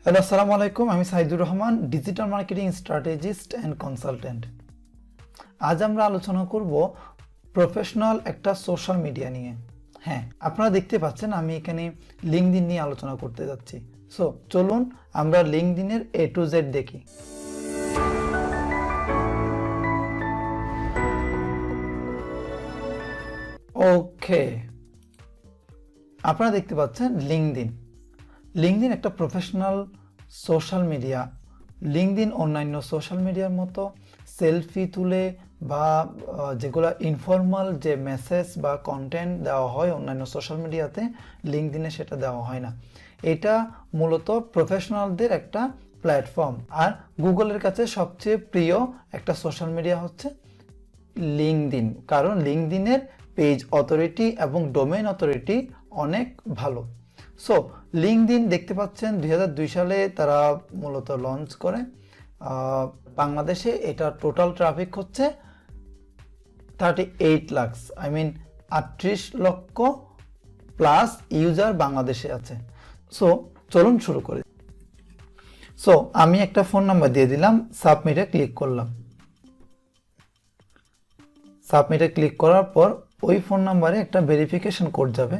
Hello, আসসালামু আলাইকুম। আমি Saidur Rahman, digital marketing strategist and consultant. আজ আমরা আলোচনা করব প্রফেশনাল একটা সোশ্যাল মিডিয়া নিয়ে। হ্যাঁ, আপনারা দেখতে পাচ্ছেন আমি এখানে লিঙ্কডইন নিয়ে আলোচনা করতে যাচ্ছি। সো চলুন আমরা লিঙ্কডইনের A to Z দেখি। ওকে, আপনারা দেখতে পাচ্ছেন লিঙ্কডইন একটা প্রফেশনাল সোশ্যাল মিডিয়া। লিঙ্কডইন অন্যান্য সোশ্যাল মিডিয়ার মতো সেলফি তুলে বা যেগুলো ইনফর্মাল যে মেসেজ বা কন্টেন্ট দেওয়া হয় অন্যান্য সোশ্যাল মিডিয়াতে, লিঙ্কডইনে সেটা দেওয়া হয় না। এটা মূলত প্রফেশনালদের একটা প্ল্যাটফর্ম। আর গুগলের কাছে সবচেয়ে প্রিয় একটা সোশ্যাল মিডিয়া হচ্ছে লিঙ্কডইন, কারণ লিঙ্কডইনের পেজ অথরিটি এবং ডোমেইন অথরিটি অনেক ভালো। সো লিঙ্কডইন দেখতে পাচ্ছেন 2002 সালে তারা মূলত লঞ্চ করে। বাংলাদেশে এটা টোটাল ট্রাফিক হচ্ছে 38 লাখ, 38 লক্ষ প্লাস ইউজার বাংলাদেশে আছে। সো চলুন শুরু করি। সো আমি একটা ফোন নাম্বার দিয়ে দিলাম, সাবমিটে ক্লিক করলাম। সাবমিটে ক্লিক করার পর ওই ফোন নাম্বারে একটা ভেরিফিকেশন কোড যাবে।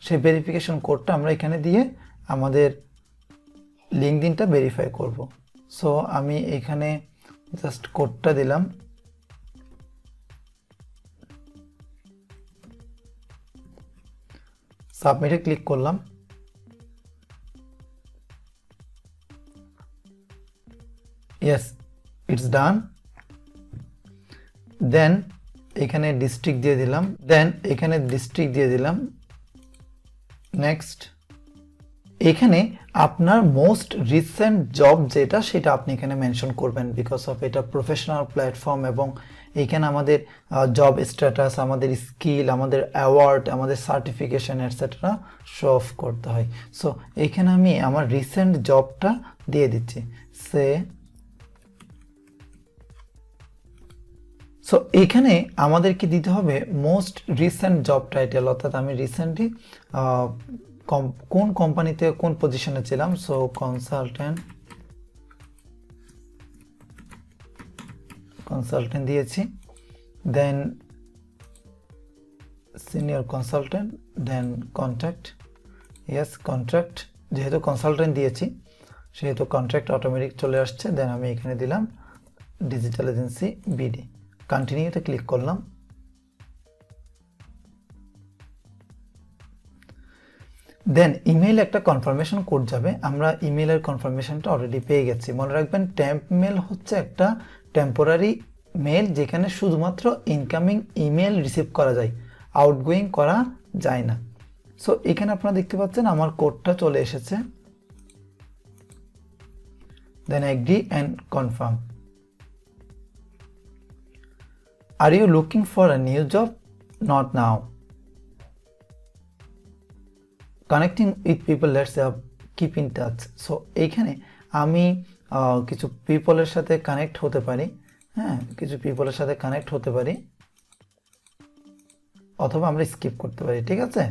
সেই ভেরিফিকেশন কোডটা আমরা এখানে দিয়ে আমাদের লিঙ্কডইনটা ভেরিফাই করব। সো আমি এখানে জাস্ট কোডটা দিলাম। সাবমিটে ক্লিক করলাম। ইয়েস, ইটস ডান। দেন এখানে ডিস্ট্রিক্ট দিয়ে দিলাম। নেক্সট, এখানে আপনার মোস্ট রিসেন্ট জব যেটা সেটা আপনি এখানে মেনশন করবেন, বিকজ অফ এটা প্রফেশনাল প্ল্যাটফর্ম এবং এখানে আমাদের জব স্ট্যাটাস, আমাদের স্কিল, আমাদের অ্যাওয়ার্ড, আমাদের সার্টিফিকেশন এটসেট্রা শো অফ করতে হয়। সো এখানে আমি আমার রিসেন্ট জবটা দিয়ে দিচ্ছি। সো এখানে আমাদেরকে দিতে হবে মোস্ট রিসেন্ট জব টাইটেল, অর্থাৎ আমি রিসেন্টলি কোন কোম্পানিতে কোন পজিশনে ছিলাম। সো কনসালটেন্ট দিয়েছি, দেন সিনিয়র কনসালটেন্ট, দেন কন্ট্রাক্ট। ইয়েস, কন্ট্রাক্ট, যেহেতু কনসালটেন্ট দিয়েছি সেহেতু কন্ট্রাক্ট অটোমেটিক চলে আসছে। দেন আমি এখানে দিলাম ডিজিটাল এজেন্সি বিডি। কন্টিনিউতে ক্লিক করলাম। দেন ইমেইলে একটা কনফার্মেশন কোড যাবে। আমরা ইমেইলের কনফার্মেশনটা অলরেডি পেয়ে গেছি। মনে রাখবেন, টেম্প মেল হচ্ছে একটা টেম্পোরারি মেল যেখানে শুধুমাত্র ইনকামিং ইমেল রিসিভ করা যায়, আউটগোয়িং করা যায় না। সো এখানে আপনারা দেখতে পাচ্ছেন আমার কোডটা চলে এসেছে। Then agree and confirm. Are you looking for a new job? Not now. Connecting with people, let's keep in touch. So এইখানে আমি কিছু পিপলের সাথে কানেক্ট হতে পারি। অথবা আমরা স্কিপ করতে পারি, ঠিক আছে।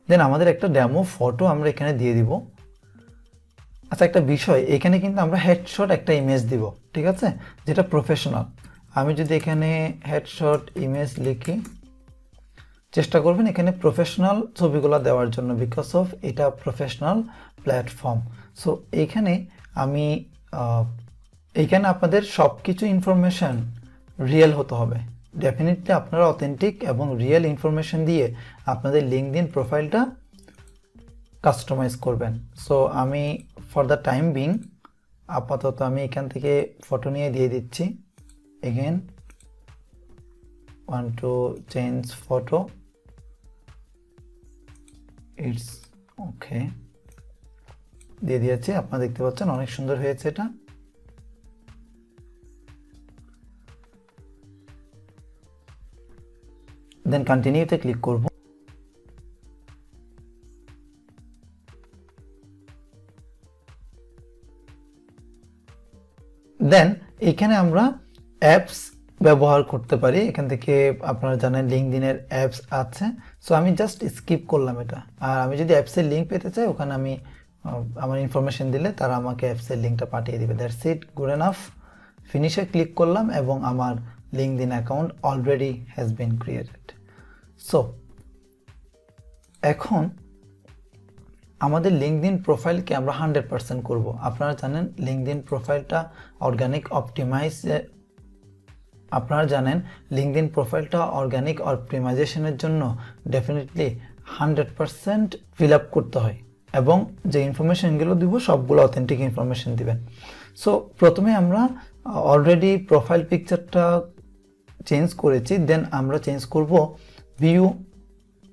দেন আমাদের একটা ডেমো ফটো আমরা এখানে দিয়ে দিব। আচ্ছা, একটা বিষয়, এখানে কিন্তু আমরা হেডশট একটা ইমেজ দিব, ঠিক আছে, যেটা প্রফেশনাল। আমি যদি এখানে হেডশট ইমেজ লিখি, চেষ্টা করবেন এখানে প্রফেশনাল ছবিগুলো দেওয়ার জন্য, বিকজ অফ এটা প্রফেশনাল প্ল্যাটফর্ম। সো এইখানে আমি এইখানে আপনাদের সব কিছু ইনফরমেশন রিয়েল হতে হবে। ডেফিনেটলি আপনারা অথেন্টিক এবং রিয়েল ইনফরমেশন দিয়ে আপনাদের লিঙ্কডইন প্রোফাইলটা কাস্টমাইজ করবেন। সো আমি ফর দ্য টাইম বিং আপাতত আমি এখান থেকে ফটো নিয়ে দিয়ে দিচ্ছি। Again want to change photo, it's okay, দিয়ে দিয়েছি। আপনারা দেখতে পাচ্ছেন অনেক সুন্দর হয়েছে এটা। দেন কন্টিনিউতে ক্লিক করব। দেন এখানে আমরা অ্যাপস ব্যবহার করতে পারি। এখান থেকে আপনারা জানেন লিঙ্কডইনের অ্যাপস আছে, সো আমি জাস্ট স্কিপ করলাম এটা। আর আমি যদি অ্যাপসের লিঙ্ক পেতে চাই, ওখানে আমি আমার ইনফরমেশন দিলে তারা আমাকে অ্যাপসের লিঙ্কটা পাঠিয়ে দিবে। That's it, good enough. ফিনিশে ক্লিক করলাম এবং আমার LinkedIn account already has been created. So এখন আমাদের লিঙ্কডইন প্রোফাইলকে আমরা 100% করব। আপনারা জানেন লিঙ্কডইন প্রোফাইলটা অর্গানিক অপটিমাইজেশনের জন্য ডেফিনেটলি 100% ফিল আপ করতে হয়, এবং যে ইনফরমেশনগুলো দিব সবগুলো অথেন্টিক ইনফরমেশন দিবেন। সো প্রথমে আমরা অলরেডি প্রোফাইল পিকচারটা চেঞ্জ করেছি, দেন আমরা চেঞ্জ করব ভিউ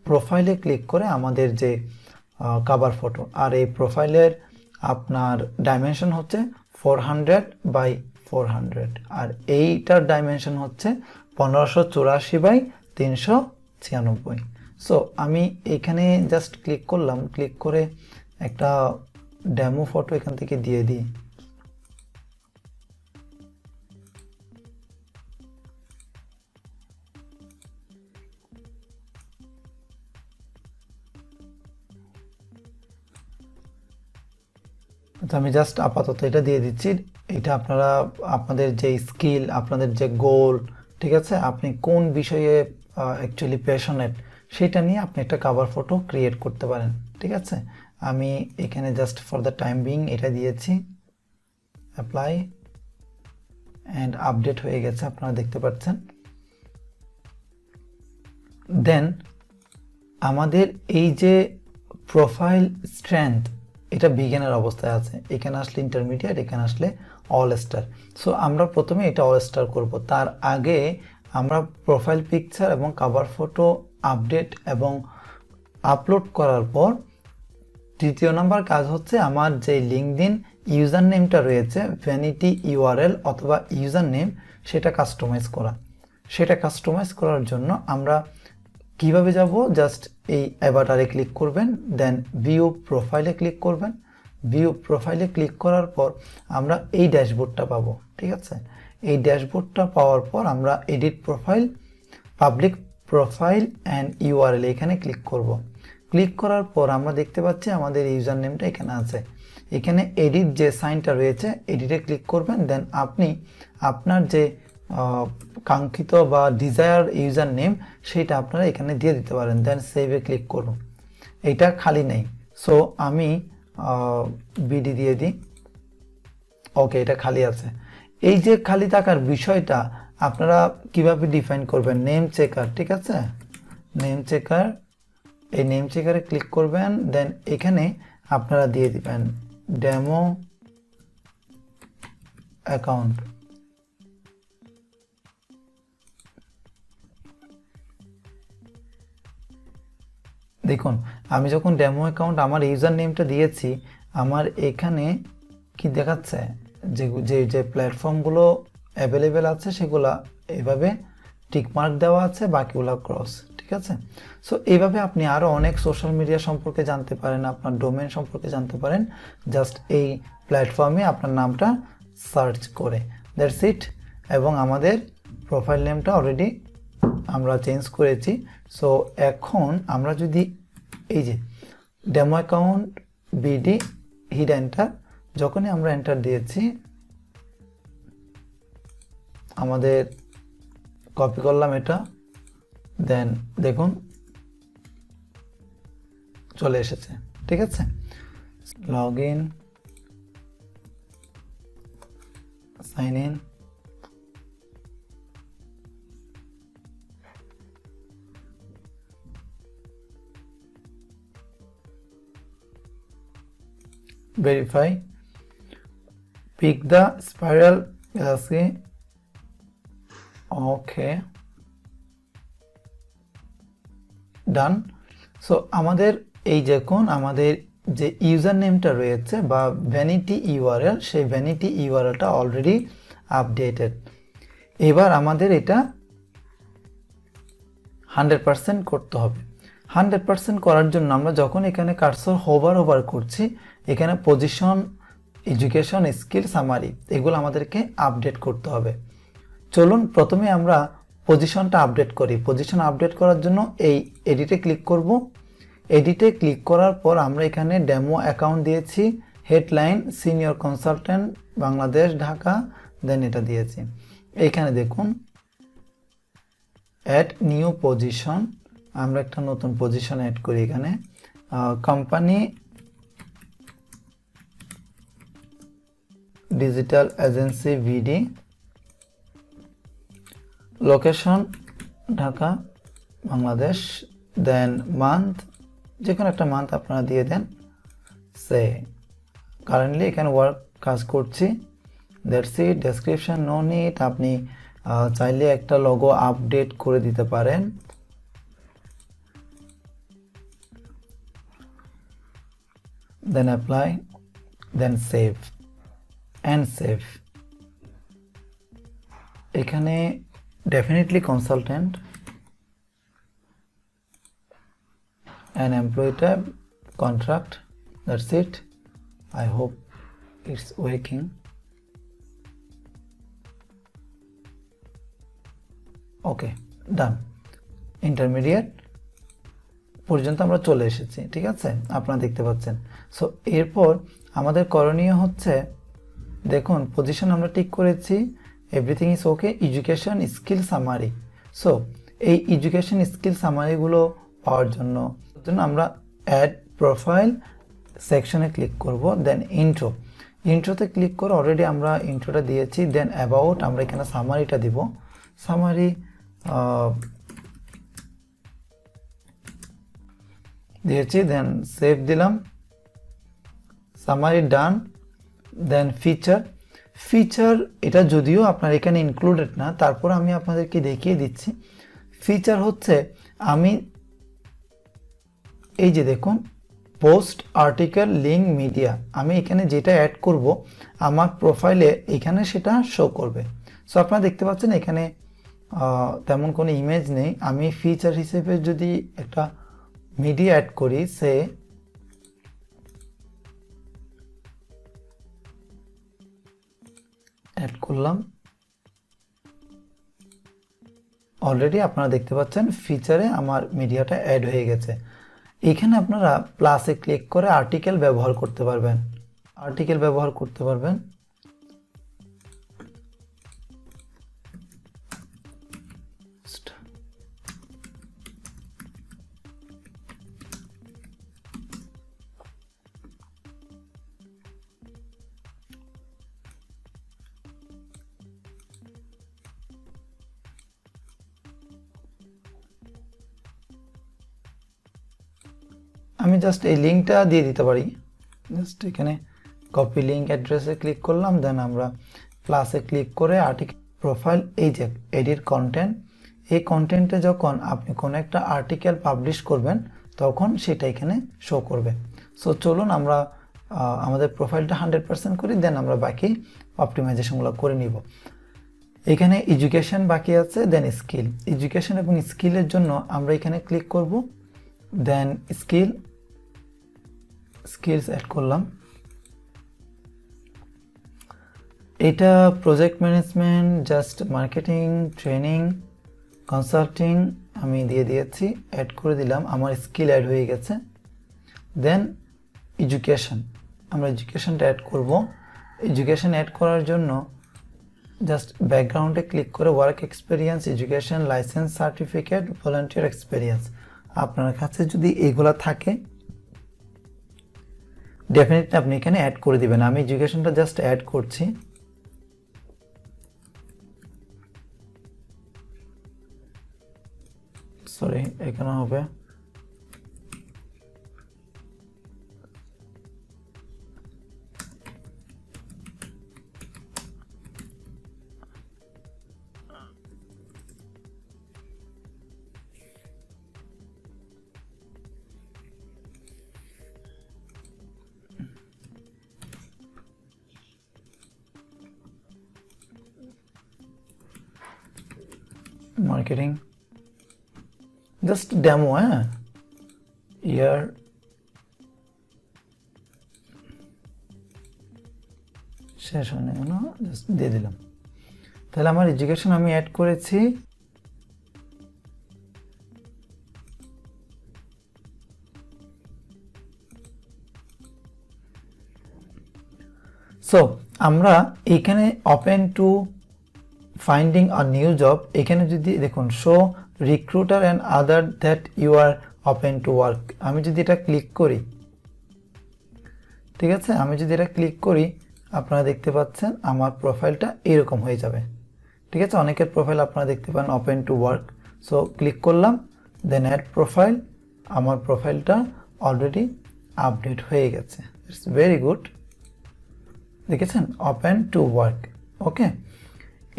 প্রোফাইলে ক্লিক করে আমাদের যে কভার ফটো। আর এই প্রোফাইলের আপনার ডাইমেনশন হচ্ছে 400 বাই 400, আর এইটার ডাইমেনশন হচ্ছে 1584 বাই 396। সো আমি এখানে জাস্ট ক্লিক করলাম, ক্লিক করে একটা ডেমো ফটো এখান থেকে দিয়ে দিই। আমি জাস্ট আপাতত এটা দিয়ে দিচ্ছি। এটা আপনারা আপনাদের যে স্কিল, আপনাদের যে গোল, ঠিক আছে, আপনি কোন বিষয়ে অ্যাকচুয়ালি প্যাশনেট, সেটা নিয়ে আপনি একটা কভার ফটো ক্রিয়েট করতে পারেন। ঠিক আছে, আমি এখানে just for the time being এটা দিয়েছি, অ্যাপ্লাই অ্যান্ড আপডেট হয়ে গেছে, আপনারা দেখতে পাচ্ছেন। দেন আমাদের এই যে প্রোফাইল স্ট্রেংথ, এটা বিগিনার অবস্থায় আছে, এখানে আসলে ইন্টারমিডিয়েট, এখানে আসলে অল স্টার। সো আমরা প্রথমে এটা অল স্টার করব। তার আগে আমরা প্রোফাইল পিকচার এবং কভার ফটো আপডেট এবং আপলোড করার পর তৃতীয় নাম্বার কাজ হচ্ছে আমার যে লিঙ্কডইন ইউজার নেমটা রয়েছে, ভ্যানিটি ইউআরএল অথবা ইউজার নেম, সেটা কাস্টমাইজ করা। সেটা কাস্টমাইজ করার জন্য আমরা কিভাবে যাব, জাস্ট এই অ্যাভাটারে ক্লিক করবেন, দেন ভিউ প্রোফাইলে ক্লিক করবেন। ভিউ প্রোফাইলে ক্লিক করার পর আমরা এই ড্যাশবোর্ডটা পাবো। ঠিক আছে, এই ড্যাশবোর্ডটা পাওয়ার পর আমরা edit profile, public profile and URL এখানে ক্লিক করব। ক্লিক করার পর আমরা দেখতে পাচ্ছি আমাদের ইউজার নেমটা এখানে আছে। এখানে এডিট যে সাইনটা রয়েছে, এডিটে ক্লিক করবেন, দেন আপনি আপনার যে কাঙ্ক্ষিত বা ডিজায়ার ইউজার নেম সেটা আপনারা এখানে দিয়ে দিতে পারেন। দেন সেভে ক্লিক করুন। এটা খালি নেই, সো আমি বিডি দিয়ে দিই। ওকে, এটা খালি আছে। এই যে খালি থাকার বিষয়টা আপনারা কিভাবে ডিফাইন করবেন, নেম চেকার। ঠিক আছে, নেম চেকার, এই নেম চেকারে ক্লিক করবেন, দেন এখানে আপনারা দিয়ে দিবেন ডেমো অ্যাকাউন্ট। দেখুন, আমি যখন ডেমো অ্যাকাউন্ট আমার ইউজার নেমটা দিয়েছি, আমার এখানে কি দেখাচ্ছে, যে যে প্ল্যাটফর্মগুলো অ্যাভেলেবেল আছে সেগুলো এইভাবে টিকমার্ক দেওয়া আছে, বাকিগুলো ক্রস। ঠিক আছে, সো এইভাবে আপনি আরও অনেক সোশ্যাল মিডিয়া সম্পর্কে জানতে পারেন, আপনার ডোমেন সম্পর্কে জানতে পারেন, জাস্ট এই প্ল্যাটফর্মে আপনার নামটা সার্চ করে। That's it. এবং আমাদের প্রোফাইল নেমটা অলরেডি আমরা চেঞ্জ করেছি। সো এখন আমরা যদি এই যে demo account BD hit enter, যখনই আমরা এন্টার দিয়েছি, আমাদের কপি করলাম এটা, দেন দেখুন চলে এসেছে। ঠিক আছে, log in, sign in, verify, pick the spiral galaxy, okay, done. So আমাদের এই দেখুন আমাদের যে ইউজার নেমটা রয়েছে বা ভ্যানিটি ইউআরএল, সেই ভ্যানিটি ইউআরএলটা অলরেডি আপডেটেড। এবার আমাদের এটা 100% করতে হবে। 100% করার জন্য আমরা যখন এখানে কার্সর হোভার করছি, এখানে পজিশন, এডুকেশন, স্কিল, সামারি, এগুলো আমাদেরকে আপডেট করতে হবে। চলুন প্রথমে আমরা পজিশনটা আপডেট করি। পজিশন আপডেট করার জন্য এই এডিটে ক্লিক করব। এডিটে ক্লিক করার পর আমরা এখানে ডেমো অ্যাকাউন্ট দিয়েছি, headline senior consultant Bangladesh Dhaka, then এটা দিয়েছি। এইখানে দেখুন অ্যাড নিউ পজিশন, আমরা একটা নতুন পজিশন অ্যাড করি। এখানে কোম্পানি ডিজিটাল এজেন্সি ভিডি, লোকেশন ঢাকা বাংলাদেশ, দেন মান্থ যে কোনো একটা মান্থ আপনারা দিয়ে দেন। সে কারেন্টলি এখানে ওয়ার্ক কাজ করছি, that's it. Description no need, আপনি চাইলে একটা লোগো আপডেট করে দিতে পারেন। Then apply, then save and save. এখানে definitely consultant and employee tab, contract, that's it. I hope it's working. Okay, done. Intermediate পর্যন্ত আমরা চলে এসেছি, ঠিক আছে, আপনারা দেখতে পাচ্ছেন। সো এরপর আমাদের করণীয় হচ্ছে, দেখুন পজিশন আমরা ঠিক করেছি, everything is okay, education skill summary. So এই এডুকেশন স্কিল সামারিগুলো পাওয়ার জন্য আমরা অ্যাড প্রোফাইল সেকশনে ক্লিক করব, দেন ইন্ট্রো, ইন্ট্রোতে ক্লিক করে অলরেডি আমরা ইন্ট্রোটা দিয়েছি, দেন অ্যাবাউট আমরা এখানে সামারিটা দিব, সামারি দিয়েছি, দেন সেভ দিলাম, সামারি ডান। দেন ফিচার, ফিচার এটা যদিও আপনার এখানে ইনক্লুডেড না, তারপর আমি আপনাদেরকে দেখিয়ে দিচ্ছি। ফিচার হচ্ছে আমি এই যে দেখুন পোস্ট আর্টিকেল লিঙ্ক মিডিয়া, আমি এখানে যেটা অ্যাড করব আমার প্রোফাইলে এখানে সেটা শো করবে। সো আপনারা দেখতে পাচ্ছেন এখানে তেমন কোনো ইমেজ নেই। আমি ফিচার হিসেবে যদি একটা মিডিয়া অ্যাড করি, সে অ্যাড করলাম, অলরেডি আপনারা দেখতে পাচ্ছেন ফিচারে আমার মিডিয়াটা অ্যাড হয়ে গেছে। এখানে আপনারা প্লাসে ক্লিক করে আর্টিকেল ব্যবহার করতে পারবেন, আর্টিকেল ব্যবহার করতে পারবেন। আমি জাস্ট এই লিঙ্কটা দিয়ে দিতে পারি, জাস্ট এখানে কপি লিঙ্ক অ্যাড্রেসে ক্লিক করলাম, দেন আমরা প্লাসে ক্লিক করে আর্টিকেল প্রোফাইল, এই যে এডিট কন্টেন্ট, এই কন্টেন্টে যখন আপনি কোনো একটা আর্টিকেল পাবলিশ করবেন তখন সেটা এখানে শো করবে। সো চলুন আমরা আমাদের প্রোফাইলটা 100% করি, দেন আমরা বাকি অপটিমাইজেশনগুলো করে নিব। এখানে এডুকেশন বাকি আছে, দেন স্কিল, এডুকেশন এবং স্কিলের জন্য আমরা এখানে ক্লিক করব, দেন স্কিলস অ্যাড করলাম। এটা project management, just marketing, training, consulting আমি দিয়ে দিয়েছি, অ্যাড করে দিলাম, আমার স্কিল অ্যাড হয়ে গেছে। দেন এডুকেশন, আমরা এডুকেশনটা অ্যাড করব। এডুকেশন অ্যাড করার জন্য জাস্ট ব্যাকগ্রাউন্ডে ক্লিক করে work experience, education, licence, certificate, volunteer experience, আপনার কাছে যদি এগুলো থাকে ডেফিনেটলি আপনি এখানে অ্যাড করে দিবেন। আমি এডুকেশনটা জাস্ট অ্যাড করছি। সরি, এখানে হবে মার্কেটিং, জাস্ট ডেমো, হ্যাঁ, ইয়ার শেষ হয়নি, জাস্ট দিয়ে দিলাম। তাহলে আমার এডুকেশন আমি অ্যাড করেছি, সো আমরা এখানে open to finding a new job, এখানে যদি দেখুন show recruiter and other that you are open to work, আমি যদি এটা ক্লিক করি, ঠিক আছে, আমি যদি এটা ক্লিক করি আপনারা দেখতে পাচ্ছেন আমার প্রোফাইলটা এরকম হয়ে যাবে। ঠিক আছে, অনেকের প্রোফাইল আপনারা দেখতে পান open to work. So click করলাম, দেন অ্যাড প্রোফাইল, আমার প্রোফাইলটা অলরেডি আপডেট হয়ে গেছে। ইটস ভেরি গুড, দেখেছেন, ওপেন টু ওয়ার্ক। ওকে,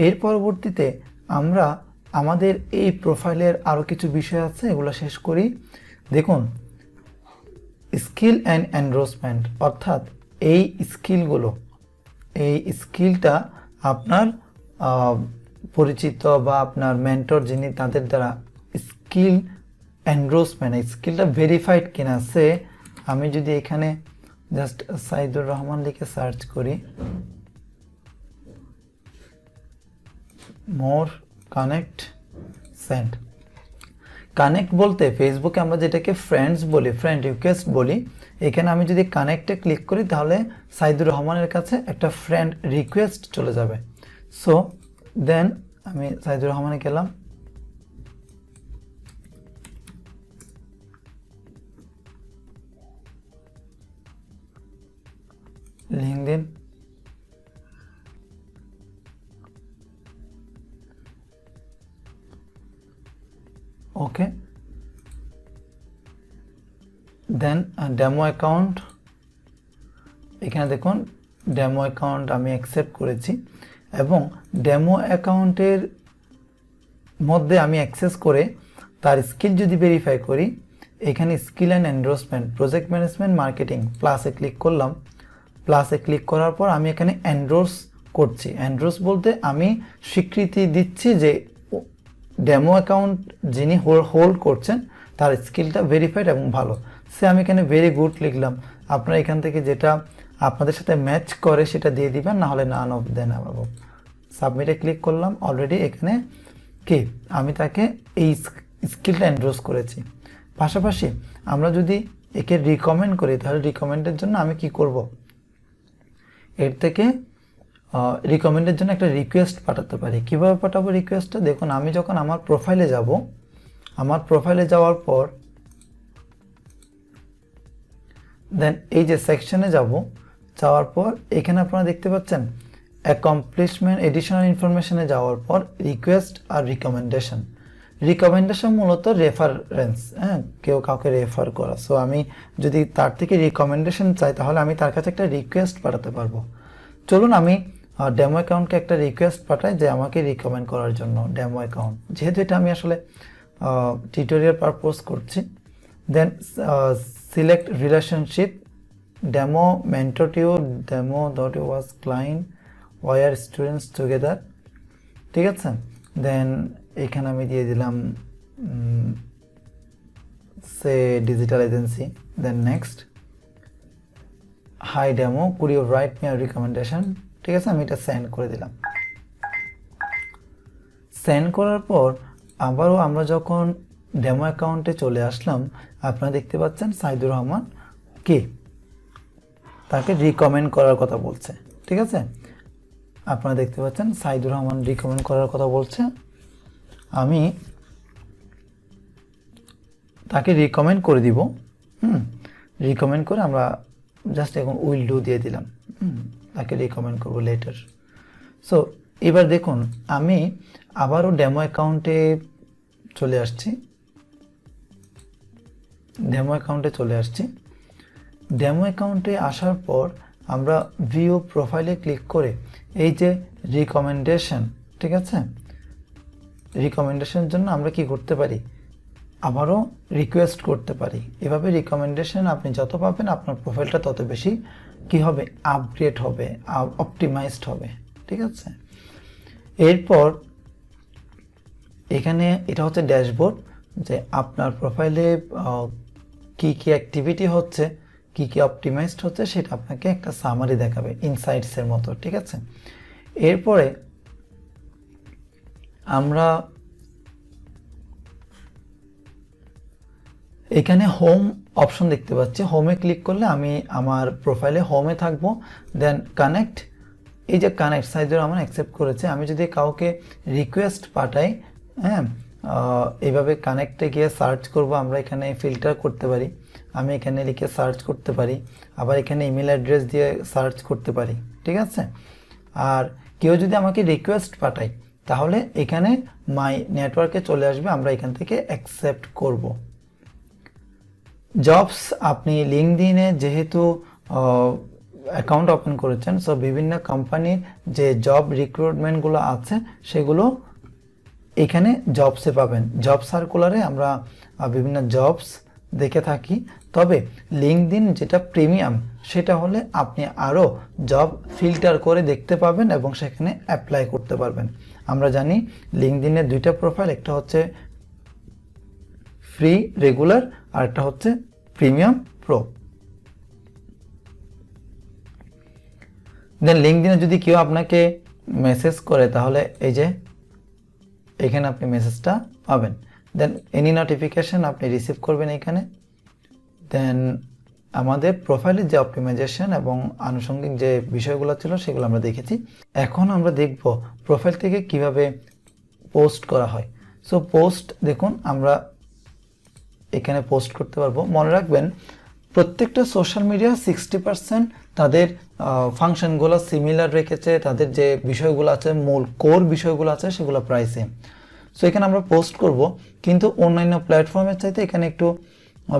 এর পরবর্তীতে আমরা আমাদের এই প্রোফাইলের আরও কিছু বিষয় আছে, এগুলো শেষ করি। দেখুন, স্কিল অ্যান্ড এনরোলমেন্ট, অর্থাৎ এই স্কিলগুলো, এই স্কিলটা আপনার পরিচিত বা আপনার মেন্টর যিনি তাদের দ্বারা স্কিল এনরোলমেন্ট, স্কিলটা ভেরিফাইড কিনা সে, আমি যদি এখানে জাস্ট সাইদুর রহমান লিখে সার্চ করি, মোর কানেক্ট সেন্ড, কানেক্ট বলতে ফেসবুকে আমরা যেটাকে ফ্রেন্ডস বলি, ফ্রেন্ড রিকোয়েস্ট বলি, এখানে আমি যদি কানেক্টে ক্লিক করি তাহলে সাইদুর রহমানের কাছে একটা ফ্রেন্ড রিকোয়েস্ট চলে যাবে। সো দেন আমি সাইদুর রহমানে গেলাম, লিঙ্কডইন, ওকে, দেন ডেমো অ্যাকাউন্ট, এখানে দেখুন ডেমো অ্যাকাউন্ট আমি অ্যাকসেপ্ট করেছি এবং ডেমো অ্যাকাউন্টের মধ্যে আমি অ্যাক্সেস করে তার স্কিল যদি ভেরিফাই করি, এখানে skill and enrolment, project management, marketing, প্লাসে ক্লিক করলাম। প্লাসে ক্লিক করার পর আমি এখানে এনরোলস করছি। এনরোলস বলতে আমি স্বীকৃতি দিচ্ছি যে ডেমো অ্যাকাউন্ট যিনি হোল্ড করছেন তার স্কিলটা ভেরিফাইড এবং ভালো। সে আমি এখানে ভেরি গুড লিখলাম। আপনারা এখান থেকে যেটা আপনাদের সাথে ম্যাচ করে সেটা দিয়ে দিবেন, না হলে নান অফ দেন আবাব। সাবমিটে ক্লিক করলাম, অলরেডি এখানে কি আমি তাকে এই স্কিলটা এনরোল করেছি। পাশাপাশি আমরা যদি একে রিকমেন্ড করি তাহলে রিকমেন্ডের জন্য আমি কি করব, এর থেকে রিকমেন্ডের জন্য একটা রিকোয়েস্ট পাঠাতে পারি। কিভাবে পাঠাবো রিকোয়েস্টটা, দেখুন আমি যখন আমার প্রোফাইলে যাব, আমার প্রোফাইলে যাওয়ার পর দেন এই যে সেকশনে যাব, যাওয়ার পর এখানে আপনারা দেখতে পাচ্ছেন অ্যাকমপ্লিশমেন্ট এডিশনাল ইনফরমেশনে যাওয়ার পর রিকোয়েস্ট আর রিকমেন্ডেশন। রিকমেন্ডেশন মূলত রেফারেন্স, হ্যাঁ, কেউ কাউকে রেফার করা। সো আমি যদি তার থেকে রিকমেন্ডেশন চাই তাহলে আমি তার কাছে একটা রিকোয়েস্ট পাঠাতে পারবো। চলুন আমি ডেমো অ্যাকাউন্টকে একটা রিকোয়েস্ট পাঠাই যে আমাকে রিকমেন্ড করার জন্য ডেমো অ্যাকাউন্ট, যেহেতু এটা আমি আসলে টিউটোরিয়াল পারপোজ করছি। Then select relationship, demo mentor to demo dot was client were students together, ঠিক আছে। দেন এখানে আমি দিয়ে দিলাম say digital agency. Then next, hi demo, could you write me a recommendation, ঠিক আছে, আমি এটা সেন্ড করে দিলাম। সেন্ড করার পর আবারও আমরা যখন ডেমো অ্যাকাউন্টে চলে আসলাম, আপনারা দেখতে পাচ্ছেন সাইদুর রহমান কি তাকে রিকমেন্ড করার কথা বলছে, ঠিক আছে। আপনারা দেখতে পাচ্ছেন সাইদুর রহমান রিকমেন্ড করার কথা বলছে। আমি তাকে রিকমেন্ড করে দিব, রিকমেন্ড করে আমরা জাস্ট এখন উইল ডু দিয়ে দিলাম, তাকে রিকমেন্ড করব লেটার। সো এবার দেখুন আমি আবারও ডেমো অ্যাকাউন্টে চলে আসছি, ডেমো অ্যাকাউন্টে আসার পর আমরা ভিউ প্রোফাইলে ক্লিক করে এই যে রিকমেন্ডেশন, ঠিক আছে, রিকমেন্ডেশনের জন্য আমরা কি করতে পারি, আবারও রিকোয়েস্ট করতে পারি। এভাবে রিকমেন্ডেশন আপনি যত পাবেন আপনার প্রোফাইলটা তত বেশি কি হবে, আপগ্রেড হবে, অপটিমাইজড হবে, ঠিক আছে। এরপর এখানে এটা হচ্ছে ড্যাশবোর্ড, যে আপনার প্রোফাইলে কি কি অ্যাক্টিভিটি হচ্ছে, কি কি অপটিমাইজড হচ্ছে সেটা আপনাকে একটা সামারি দেখাবে ইনসাইটসের মতো, ঠিক আছে। এরপরে আমরা এখানে হোম অপশন দেখতে পাচ্ছি, হোমে ক্লিক করলে আমি আমার প্রোফাইলে হোমে থাকবো। দেন কানেক্ট, এই যে কানেক্ট সাইজর আমার অ্যাকসেপ্ট করেছে। আমি যদি কাউকে রিকোয়েস্ট পাঠাই, হ্যাঁ, এইভাবে কানেক্টে গিয়ে সার্চ করব, আমরা এখানে ফিল্টার করতে পারি, আমি এখানে লিখে সার্চ করতে পারি, আবার এখানে ইমেল অ্যাড্রেস দিয়ে সার্চ করতে পারি, ঠিক আছে। আর কেউ যদি আমাকে রিকোয়েস্ট পাঠায় তাহলে এখানে মাই নেটওয়ার্কে চলে আসবে, আমরা এখান থেকে অ্যাকসেপ্ট করব। জবস, আপনি লিঙ্কডইনে যেহেতু অ্যাকাউন্ট ওপেন করেছেন, সো বিভিন্ন কোম্পানির যে জব রিক্রুটমেন্টগুলো আছে সেগুলো এখানে জবসে পাবেন। জব সার্কুলারে আমরা বিভিন্ন জবস দেখে থাকি, তবে লিঙ্কডইন যেটা প্রিমিয়াম সেটা হলে আপনি আরও জব ফিল্টার করে দেখতে পাবেন এবং সেখানে অ্যাপ্লাই করতে পারবেন। আমরা জানি লিঙ্কডইনের দুইটা প্রোফাইল, একটা হচ্ছে ফ্রি রেগুলার আর একটা হচ্ছে প্রিমিয়াম প্রো। দেন লিঙ্কডইনে যদি কেউ আপনাকে মেসেজ করে তাহলে এই যে এখানে আপনি মেসেজটা পাবেন। দেন এনি নোটিফিকেশন আপনি রিসিভ করবেন এখানে। দেন আমাদের প্রোফাইলের যে অপটিমাইজেশন এবং আনুষঙ্গিক যে বিষয়গুলো ছিল সেগুলো আমরা দেখেছি। এখন আমরা দেখব প্রোফাইল থেকে কিভাবে পোস্ট করা হয়। সো পোস্ট দেখুন, আমরা এখানে পোস্ট করতে পারবো। মনে রাখবেন প্রত্যেকটা সোশ্যাল মিডিয়া 60% তাদের ফাংশনগুলো সিমিলার রেখেছে, তাদের যে বিষয়গুলো আছে, মূল কোর বিষয়গুলো আছে সেগুলো প্রায় সেম। সো এখানে আমরা পোস্ট করব, কিন্তু অন্যান্য প্ল্যাটফর্মের চাইতে এখানে একটু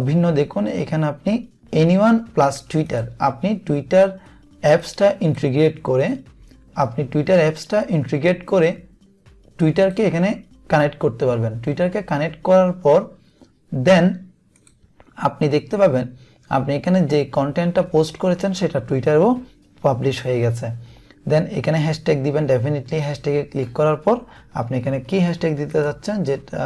ভিন্ন। দেখুন এখানে আপনি এনিওয়ান প্লাস টুইটার, আপনি টুইটার অ্যাপসটা ইন্টিগ্রেট করে টুইটারকে এখানে কানেক্ট করতে পারবেন। টুইটারকে কানেক্ট করার পর দেন আপনি দেখতে পাবেন আপনি এখানে যে কন্টেন্টটা পোস্ট করেছেন সেটা টুইটারেও পাবলিশ হয়ে গেছে। দেন এখানে হ্যাশট্যাগ দিবেন, ডেফিনেটলি হ্যাশট্যাগে ক্লিক করার পর আপনি এখানে কি হ্যাশট্যাগ দিতে যাচ্ছেন যেটা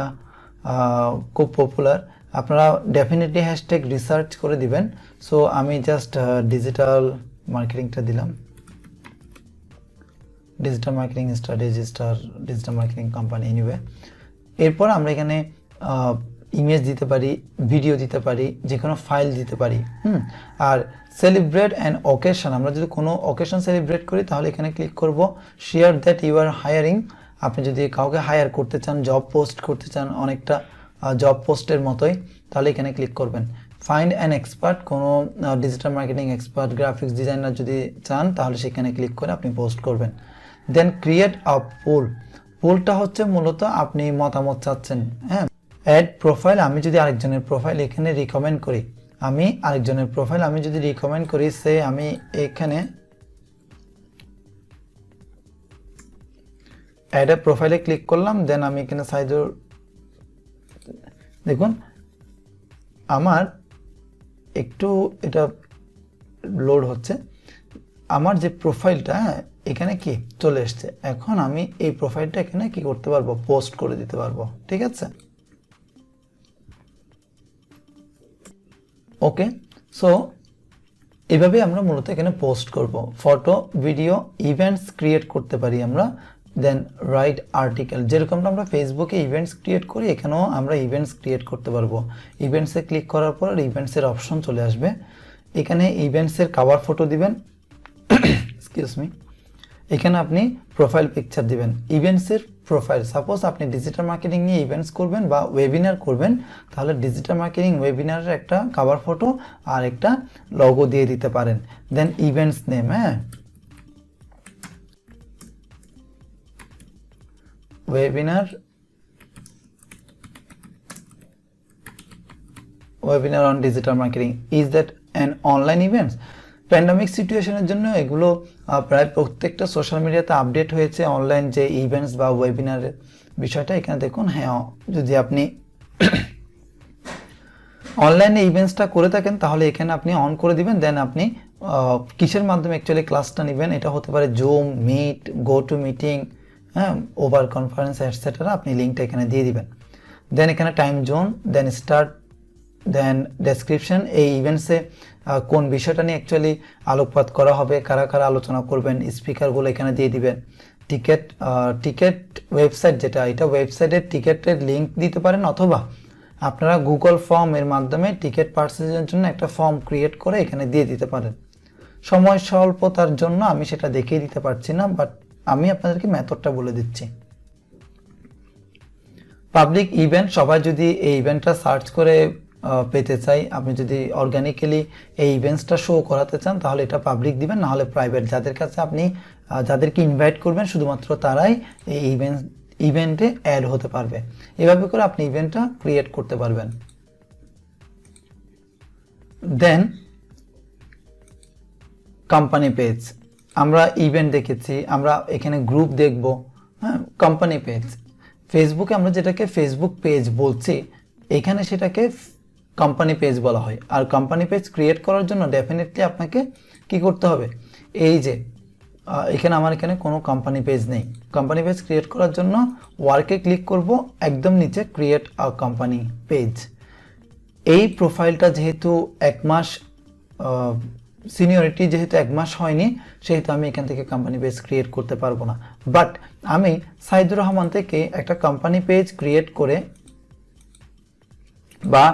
খুব পপুলার, আপনারা ডেফিনেটলি হ্যাশট্যাগ রিসার্চ করে দিবেন। সো আমি জাস্ট ডিজিটাল মার্কেটিংটা দিলাম, digital marketing strategy digital marketing company anyway. এরপর আমরা এখানে ইমেজ দিতে পারি, ভিডিও দিতে পারি, যে কোনো ফাইল দিতে পারি। আর সেলিব্রেট অ্যান্ড অকেশন, আমরা যদি কোনো অকেশন সেলিব্রেট করি তাহলে এখানে ক্লিক করব। Share that you are hiring, আপনি যদি কাউকে হায়ার করতে চান, জব পোস্ট করতে চান, অনেকটা জব পোস্টের মতোই, তাহলে এখানে ক্লিক করবেন। ফাইন্ড অ্যান এক্সপার্ট, কোনো digital marketing expert, graphics designer যদি চান তাহলে সেখানে ক্লিক করে আপনি পোস্ট করবেন। দেন ক্রিয়েট আ পোলটা হচ্ছে মূলত আপনি মতামত চাচ্ছেন, হ্যাঁ। অ্যাড প্রোফাইল, আমি যদি আরেকজনের প্রোফাইল এখানে রিকমেন্ড করি, সে আমি এখানে অ্যাড এ প্রোফাইলে ক্লিক করলাম। দেন আমি এখানে সাইজর, দেখুন আমার একটু এটা লোড হচ্ছে, আমার যে প্রোফাইলটা এখানে কি চলে এসছে। এখন আমি এই প্রোফাইলটা এখানে কি করতে পারবো, পোস্ট করে দিতে পারবো, ঠিক আছে। ওকে, সো এভাবে আমরা মূলত এখানে পোস্ট করব। ফটো, ভিডিও, ইভেন্টস ক্রিয়েট করতে পারি আমরা। দেন রাইট আর্টিকেল, যেরকমটা আমরা ফেসবুকে ইভেন্টস ক্রিয়েট করি এখানেও আমরা ইভেন্টস ক্রিয়েট করতে পারবো। ইভেন্টসে ক্লিক করার পর ইভেন্টসের অপশন চলে আসবে, এখানে ইভেন্টসের কভার ফটো দিবেন, এক্সকিউজ মি, এখানে আপনি প্রোফাইল পিকচার দিবেন। ইভেন্টসের প্রোফাইল, সাপোজ আপনি ডিজিটাল মার্কেটিং নিয়ে ইভেন্টস করবেন বা ওয়েবিনার করবেন, তাহলে ডিজিটাল মার্কেটিং ওয়েবিনারের একটা কভার ফটো আর একটা লোগো দিয়ে দিতে পারেন। দেন ইভেন্টস নেম, হ্যাঁ, webinar on digital marketing, is that an online events. Pandemic সিচুয়েশনের জন্য এগুলো প্রায় প্রত্যেকটা সোশ্যাল মিডিয়াতে আপডেট হয়েছে, অনলাইন যে ইভেন্টস বা ওয়েবিনারের বিষয়টা। এখানে দেখুন, হ্যাঁ, যদি আপনি অনলাইনে ইভেন্টসটা করে থাকেন তাহলে এখানে আপনি অন করে দিবেন। দেন আপনি কিসের মাধ্যমে অ্যাকচুয়ালি ক্লাসটা নেবেন, এটা হতে পারে zoom, meet, go to meeting, হ্যাঁ, ওভার কনফারেন্স এটসেট্রা, আপনি লিঙ্কটা এখানে দিয়ে দিবেন। দেন এখানে time zone, then start, then description, এই ইভেন্টসে কোন বিষয়টা নিয়ে অ্যাকচুয়ালি আলোকপাত করা হবে, কারা কারা আলোচনা করবেন, স্পিকারগুলো এখানে দিয়ে দিবেন। টিকিট টিকিট ওয়েবসাইট যেটা, এটা ওয়েবসাইটের টিকিটের লিঙ্ক দিতে পারেন, অথবা আপনারা গুগল ফর্ম এর মাধ্যমে টিকিট পারচেজের জন্য একটা ফর্ম ক্রিয়েট করে এখানে দিয়ে দিতে পারেন। সময় স্বল্পতার জন্য আমি সেটা দেখিয়ে দিতে পারছি না, বাট আমি আপনাদেরকে মেথডটা বলে দিচ্ছি। পাবলিক ইভেন্ট, সবাই যদি এই ইভেন্টটা সার্চ করে পেতে চাই, আপনি যদি অর্গানিক্যালি এই ইভেন্টসটা শো করাতে চান তাহলে এটা পাবলিক দিবেন, না হলে প্রাইভেট। যাদের কাছে আপনি যাদেরকে ইনভাইট করবেন শুধুমাত্র তারাই এই ইভেন্টে অ্যাড হতে পারবে। এভাবে করে আপনি ইভেন্টটা ক্রিয়েট করতে পারবেন। দেন কোম্পানি পেজ, আমরা ইভেন্ট দেখেছি, আমরা এখানে গ্রুপ দেখব। হ্যাঁ, কোম্পানি পেজ, ফেসবুকে আমরা যেটাকে ফেসবুক পেজ বলছি, এখানে সেটাকে কোম্পানি পেজ বলা হয়। আর কোম্পানি পেজ ক্রিয়েট করার জন্য ডেফিনেটলি আপনাকে কি করতে হবে, এই যে এখানে আমার এখানে কোনো কোম্পানি পেজ নেই। কোম্পানি পেজ ক্রিয়েট করার জন্য ওয়ার্কে ক্লিক করব, একদম নিচে ক্রিয়েট আ কোম্পানি পেজ। এই প্রোফাইলটা যেহেতু 1 মাস সিনিয়রিটি যেহেতু 1 মাস হয়নি, সেহেতু আমি এখান থেকে কোম্পানি পেজ ক্রিয়েট করতে পারবো না। বাট আমি সাইদুর রহমান থেকে একটা কোম্পানি পেজ ক্রিয়েট করে, বা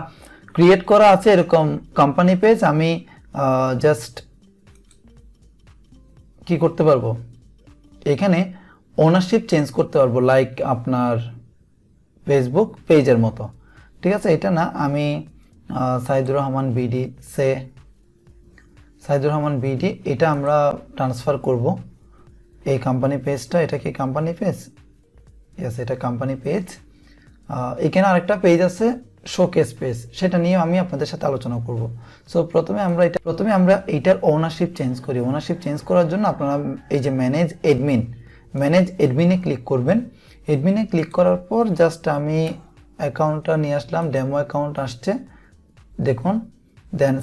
ক্রিয়েট করা আছে এরকম কোম্পানি পেজ, আমি জাস্ট কি করতে পারবো, এখানে ওনারশিপ চেঞ্জ করতে পারবো, লাইক আপনার ফেসবুক পেজের মতো। ঠিক আছে, এটা না, আমি সাইদুর রহমান বিডি সাইদুর রহমান বিডি এটা আমরা ট্রান্সফার করব এই কোম্পানি পেজটা। এটা কি কোম্পানি পেজ? ইয়েস, এটা কোম্পানি পেজ। এখানে আরেকটা পেজ আছে শোকেস পেজ, সেটা নিয়ে আমি আপনাদের সাথে আলোচনা করব। সো প্রথমে আমরা এইটার ওনারশিপ চেঞ্জ করি। ওনারশিপ চেঞ্জ করার জন্য আপনারা এই যে ম্যানেজ এডমিনে ক্লিক করবেন। এডমিনে ক্লিক করার পর জাস্ট আমি অ্যাকাউন্টটা নিয়ে আসলাম, ডেমো অ্যাকাউন্ট আসছে দেখুন। দেন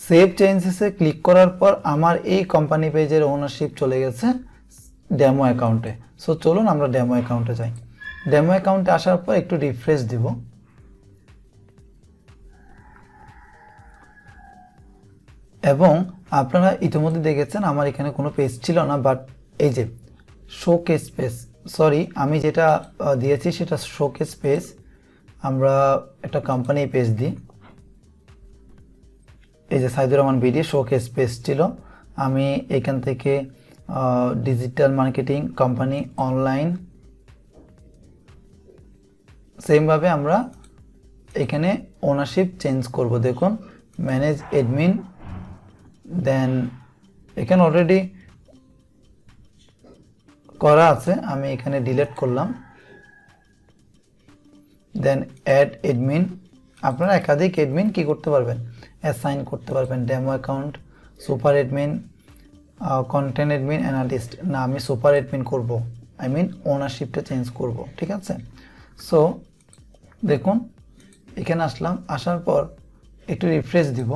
সেভ চেঞ্জেসে ক্লিক করার পর আমার এই কোম্পানি পেজের ওনারশিপ চলে গেছে ডেমো অ্যাকাউন্টে। সো চলুন আমরা ডেমো অ্যাকাউন্টে যাই। ডেমো অ্যাকাউন্টে আসার পর একটু রিফ্রেশ দিব। এবং আপনারা ইতিমধ্যে দেখেছেন আমার এখানে কোনো পেজ ছিল না, বাট এই যে শোকেস পেজ, সরি আমি যেটা দিয়েছি সেটা শোকেস পেজ। আমরা একটা কোম্পানি পেজ দিই, এই যে Saidur Rahman BD showcase page ছিল। আমি এখান থেকে ডিজিটাল মার্কেটিং কোম্পানি অনলাইন, সেমভাবে আমরা এখানে ওনারশিপ চেঞ্জ করব। দেখুন ম্যানেজ এডমিন, দেন এখানে অলরেডি করা আছে, আমি এখানে ডিলিট করলাম। দেন অ্যাড এডমিন, আপনারা একাধিক এডমিন কি করতে পারবেন, অ্যাসাইন করতে পারবেন। Demo account, super admin, content admin, analyst, না আমি সুপার এডমিন করব, আই মিন ওনারশিপটা চেঞ্জ করব। ঠিক আছে, সো দেখুন এখানে আসলাম, আসার পর একটু রিফ্রেশ দিব।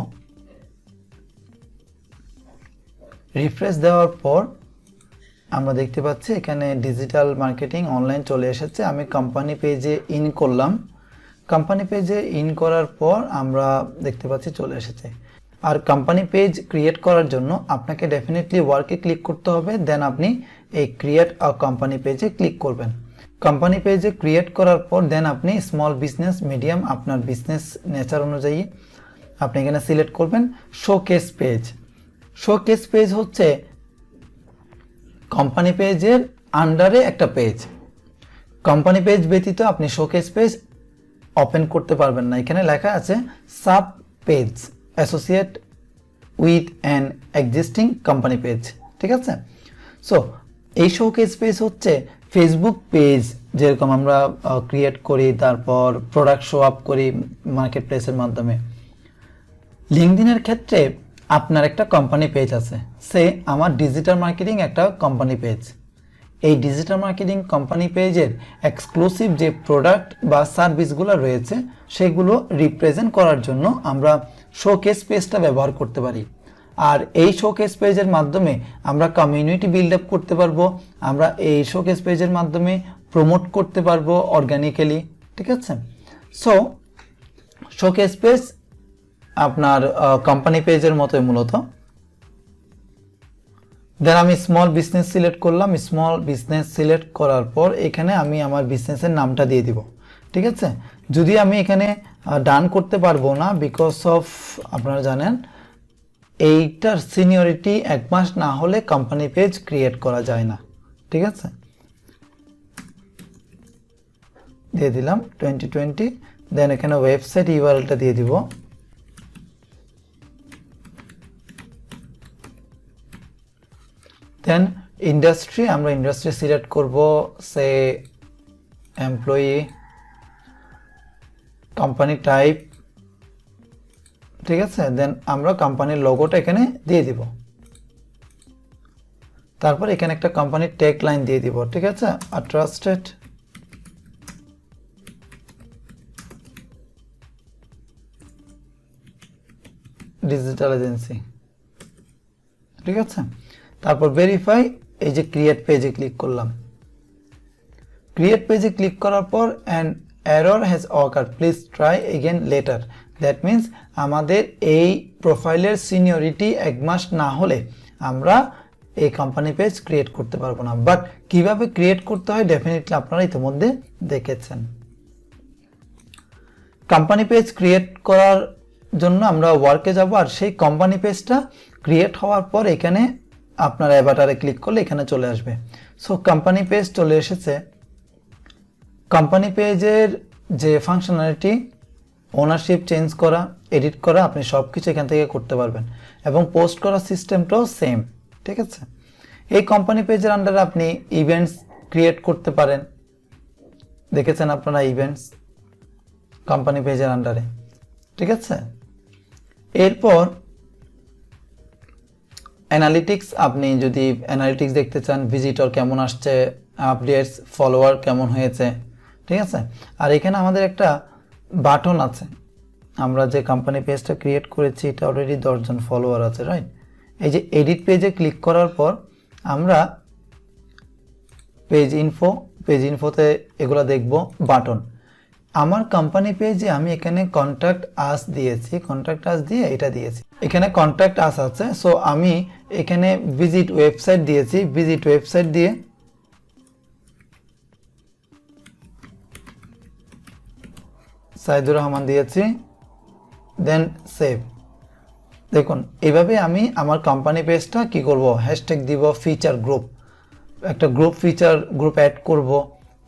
রিফ্রেশ দেওয়ার পর আমরা দেখতে পাচ্ছি এখানে ডিজিটাল মার্কেটিং অনলাইন চলে এসেছে। আমি কোম্পানি পেজে ইন করলাম। কোম্পানি পেজে ইন করার পর আমরা দেখতে পাচ্ছি চলে এসেছে। আর কোম্পানি পেজ ক্রিয়েট করার জন্য আপনাকে ডেফিনেটলি ওয়ার্কে ক্লিক করতে হবে, দেন আপনি এই ক্রিয়েট আ কোম্পানি পেজে ক্লিক করবেন। কোম্পানি পেজে ক্রিয়েট করার পর দেন আপনি স্মল বিজনেস, মিডিয়াম, আপনার বিজনেস নেচার অনুযায়ী আপনি এখানে সিলেক্ট করবেন শোকেস পেজ। শোকেস পেজ হচ্ছে কোম্পানি পেজের আন্ডারে একটা পেজ। কোম্পানি পেজ ব্যতীত আপনি শোকেস পেজ ওপেন করতে পারবেন না। এখানে লেখা আছে sub page associate with an existing company page. ঠিক আছে, সো এই শোকেস পেজ হচ্ছে ফেসবুক পেজ যেরকম আমরা ক্রিয়েট করি, তারপর প্রোডাক্ট শো আপ করি মার্কেট প্লেসের মাধ্যমে। লিঙ্কডইনের ক্ষেত্রে আপনার একটা কোম্পানি পেজ আছে, সে আমার ডিজিটাল মার্কেটিং একটা কোম্পানি পেজ। এই ডিজিটাল মার্কেটিং কোম্পানি পেজের এক্সক্লুসিভ যে প্রোডাক্ট বা সার্ভিসগুলো রয়েছে সেগুলো রিপ্রেজেন্ট করার জন্য আমরা শোকেস পেজটা ব্যবহার করতে পারি। আর এই শোকেস পেজের মাধ্যমে আমরা কমিউনিটি বিল্ড আপ করতে পারবো, আমরা এই শোকেস পেজের মাধ্যমে প্রমোট করতে পারবো অর্গানিক্যালি। ঠিক আছে, সো শোকেস পেজ আপনার কোম্পানি পেজের মতোই মূলত। দেন আমি স্মল বিজনেস সিলেক্ট করলাম। স্মল বিজনেস সিলেক্ট করার পর এখানে আমি আমার বিজনেসের নামটা দিয়ে দিব, ঠিক আছে। যদি আমি এখানে ডান করতে পারবো না, বিকজ অফ আপনারা জানেন এইটার সিনিয়রিটি 1 মাস না হলে কোম্পানি পেজ ক্রিয়েট করা যায় না, ঠিক আছে। দিয়ে দিলাম 2020। দেন এখানে ওয়েবসাইট ইউআরএলটা দিয়ে দিব। দেন ইন্ডাস্ট্রি, আমরা ইন্ডাস্ট্রি সিলেক্ট করব, সে এমপ্লয়ি, কোম্পানি টাইপ, ঠিক আছে। দেন আমরা কোম্পানির লোগোটা এখানে দিয়ে দিব। তারপর এখানে একটা কোম্পানির ট্যাগ লাইন দিয়ে দিব, ঠিক আছে। আ ট্রাস্টেড ডিজিটাল এজেন্সি, ঠিক আছে। তারপর ভেরিফাই, এই যে ক্রিয়েট পেজে ক্লিক করলাম। ক্রিয়েট পেজে ক্লিক করার পর an error has occurred, please try again letter. That means আমাদের এই প্রোফাইলের সিনিয়রিটি 1 মাস না হলে আমরা এই কোম্পানি পেজ ক্রিয়েট করতে পারবো না। বাট কিভাবে ক্রিয়েট করতে হয় ডেফিনেটলি আপনারা ইতিমধ্যে দেখেছেন। কোম্পানি পেজ ক্রিয়েট করার জন্য আমরা ওয়ার্কে যাব, আর সেই কোম্পানি পেজটা ক্রিয়েট হওয়ার পর এখানে আপনার অ্যাভাটারে ক্লিক করলে এখানে চলে আসবে। সো কোম্পানি পেজ চলে এসেছে। কোম্পানি পেজের যে ফাংশনালিটি, ওনারশিপ চেঞ্জ করা, এডিট করা, আপনি সব কিছু এখান থেকে করতে পারবেন, এবং পোস্ট করার সিস্টেমটাও সেম, ঠিক আছে। এই কোম্পানি পেজের আন্ডারে আপনি ইভেন্টস ক্রিয়েট করতে পারেন, দেখেছেন আপনারা ইভেন্টস কোম্পানি পেজের আন্ডারে, ঠিক আছে। এরপর অ্যানালিটিক্স, আপনি যদি অ্যানালিটিক্স দেখতে চান, ভিজিটর কেমন আসছে, আপডেটস, ফলোয়ার কেমন হয়েছে, ঠিক আছে। আর এখানে আমাদের একটা বাটন আছে, আমরা যে কোম্পানি পেজটা ক্রিয়েট করেছি এটা অলরেডি 10 জন ফলোয়ার আছে, রাইট। এই যে এডিট পেজে ক্লিক করার পর আমরা পেজ ইনফোতে এগুলো দেখব। বাটন, আমার কোম্পানি পেজে আমি এখানে কন্ট্যাক্ট আস দিয়েছি, কন্ট্যাক্ট আস দিয়ে এটা দিয়েছি, এখানে কন্ট্যাক্ট আস আছে। সো আমি এখানে ভিজিট ওয়েবসাইট দিয়েছি, ভিজিট ওয়েবসাইট দিয়ে সাইদুর রহমান দিয়েছি, দেন সেভ। দেখুন এইভাবে আমি আমার কোম্পানি পেজটা কি করব, হ্যাশট্যাগ দিব, ফিচার গ্রুপ, একটা গ্রুপ অ্যাড করব,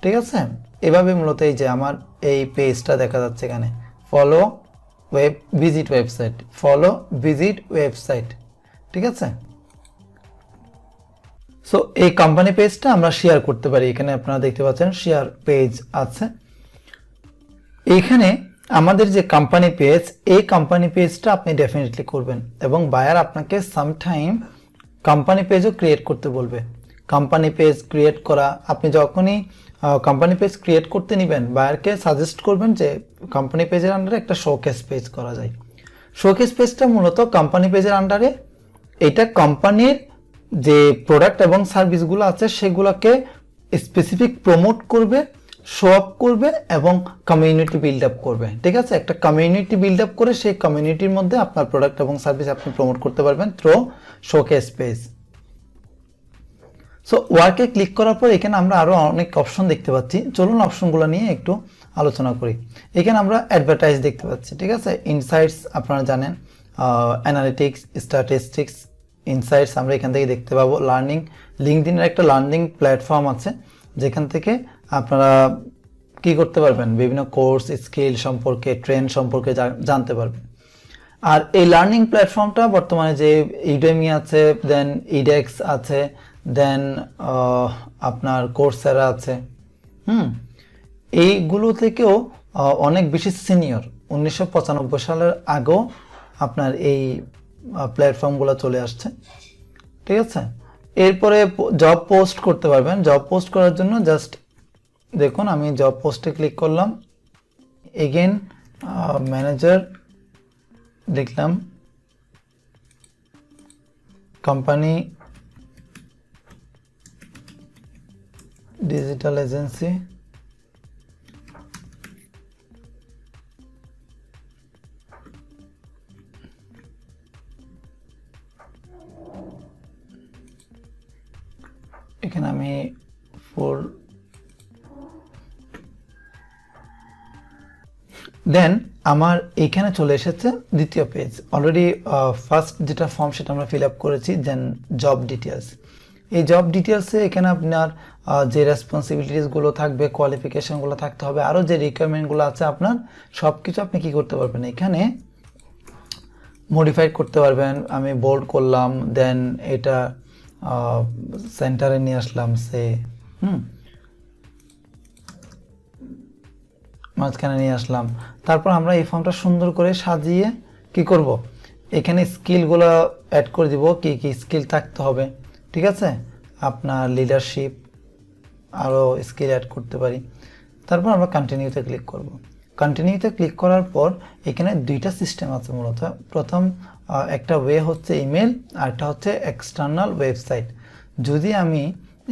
ঠিক আছে। এভাবে মূলত এই যে আমার এই পেজটা দেখা যাচ্ছে এখানে, follow visit website, follow visit website, ঠিক আছে। সো এই কোম্পানি পেজটা আমরা শেয়ার করতে পারি, এখানে আপনারা দেখতে পাচ্ছেন শেয়ার পেজ আছে। এইখানে আমাদের যে কোম্পানি পেজ, এই কোম্পানি পেজটা আপনি ডেফিনেটলি করবেন, এবং বায়ার আপনাকে সামটাইম কোম্পানি পেজও ক্রিয়েট করতে বলবে। কোম্পানি পেজ ক্রিয়েট করা, আপনি যখনই কোম্পানি পেজ ক্রিয়েট করতে নেবেন, বায়ারকে সাজেস্ট করবেন যে কোম্পানি পেজের আন্ডারে একটা শোকেস পেজ করা যায়। শোকেস পেজটা মূলত কোম্পানি পেজের আন্ডারে এটা কোম্পানির যে প্রোডাক্ট এবং সার্ভিসগুলো আছে সেগুলোকে স্পেসিফিক প্রমোট করবে, শো আপ করবে এবং কমিউনিটি বিল্ড আপ করবে, ঠিক আছে। একটা কমিউনিটি বিল্ড আপ করে সেই কমিউনিটির মধ্যে আপনার প্রোডাক্ট এবং সার্ভিস আপনি প্রমোট করতে পারবেন থ্রু শোকেস পেজ। সো ওয়ার্কে ক্লিক করার পর এখানে আমরা আরো অনেক অপশন দেখতে পাচ্ছি, চলুন অপশনগুলো নিয়ে একটু আলোচনা করি। এখানে আমরা অ্যাডভার্টাইজ দেখতে পাচ্ছি, ঠিক আছে। ইনসাইটস আপনারা জানেন, অ্যানালিটিক্স, স্ট্যাটিস্টিক্স, ইনসাইটস আমরা এখান থেকে দেখতে পাবো। লার্নিং, লিঙ্কডইনের একটা লার্নিং প্ল্যাটফর্ম আছে যেখান থেকে আপনারা কি করতে পারবেন, বিভিন্ন কোর্স, স্কিল সম্পর্কে, ট্রেন্ড সম্পর্কে জানতে পারবেন। আর এই লার্নিং প্ল্যাটফর্মটা বর্তমানে যে ইউডেমি আছে, দেন ইডেক্স আছে, দেন আপনার কোর্সেরা আছে, এইগুলো থেকেও অনেক বেশি সিনিয়র। 1995 সালের আগেও আপনার এই প্ল্যাটফর্মগুলো চলে আসছে, ঠিক আছে। এরপরে জব পোস্ট করতে পারবেন। জব পোস্ট করার জন্য জাস্ট দেখুন, আমি জব পোস্টে ক্লিক করলাম, এগেন ম্যানেজার দেখলাম, কোম্পানি ডিজিটাল এজেন্সি, এখানে আমি ফুল দেন আমার এখানে চলে এসেছে দ্বিতীয় পেজ। অলরেডি ফার্স্ট যেটা ফর্ম সেটা আমরা ফিল আপ করেছি, দেন জব ডিটেলস। এই জব ডিটেলসে এখানে আপনার যে রেসপন্সিবিলিটিসগুলো থাকবে, কোয়ালিফিকেশনগুলো থাকতে হবে, আরও যে রিকোয়ারমেন্টগুলো আছে আপনার সব কিছু আপনি কি করতে পারবেন, এখানে মডিফাই করতে পারবেন। আমি বোল্ড করলাম, দেন এটা সেন্টারে নিয়ে আসলাম, সে মাঝখানে নিয়ে আসলাম। তারপর আমরা এই ফর্মটা সুন্দর করে সাজিয়ে কি করব, এখানে স্কিলগুলো অ্যাড করে দিব, কি কি স্কিল থাকতে হবে, ঠিক আছে। আপনার লিডারশিপ, আরও স্কিল অ্যাড করতে পারি। তারপর আমরা কন্টিনিউতে ক্লিক করব। কন্টিনিউতে ক্লিক করার পর এখানে দুইটা সিস্টেম আছে মূলত। প্রথম একটা ওয়ে হচ্ছে ইমেল, আর একটা হচ্ছে এক্সটার্নাল ওয়েবসাইট। যদি আমি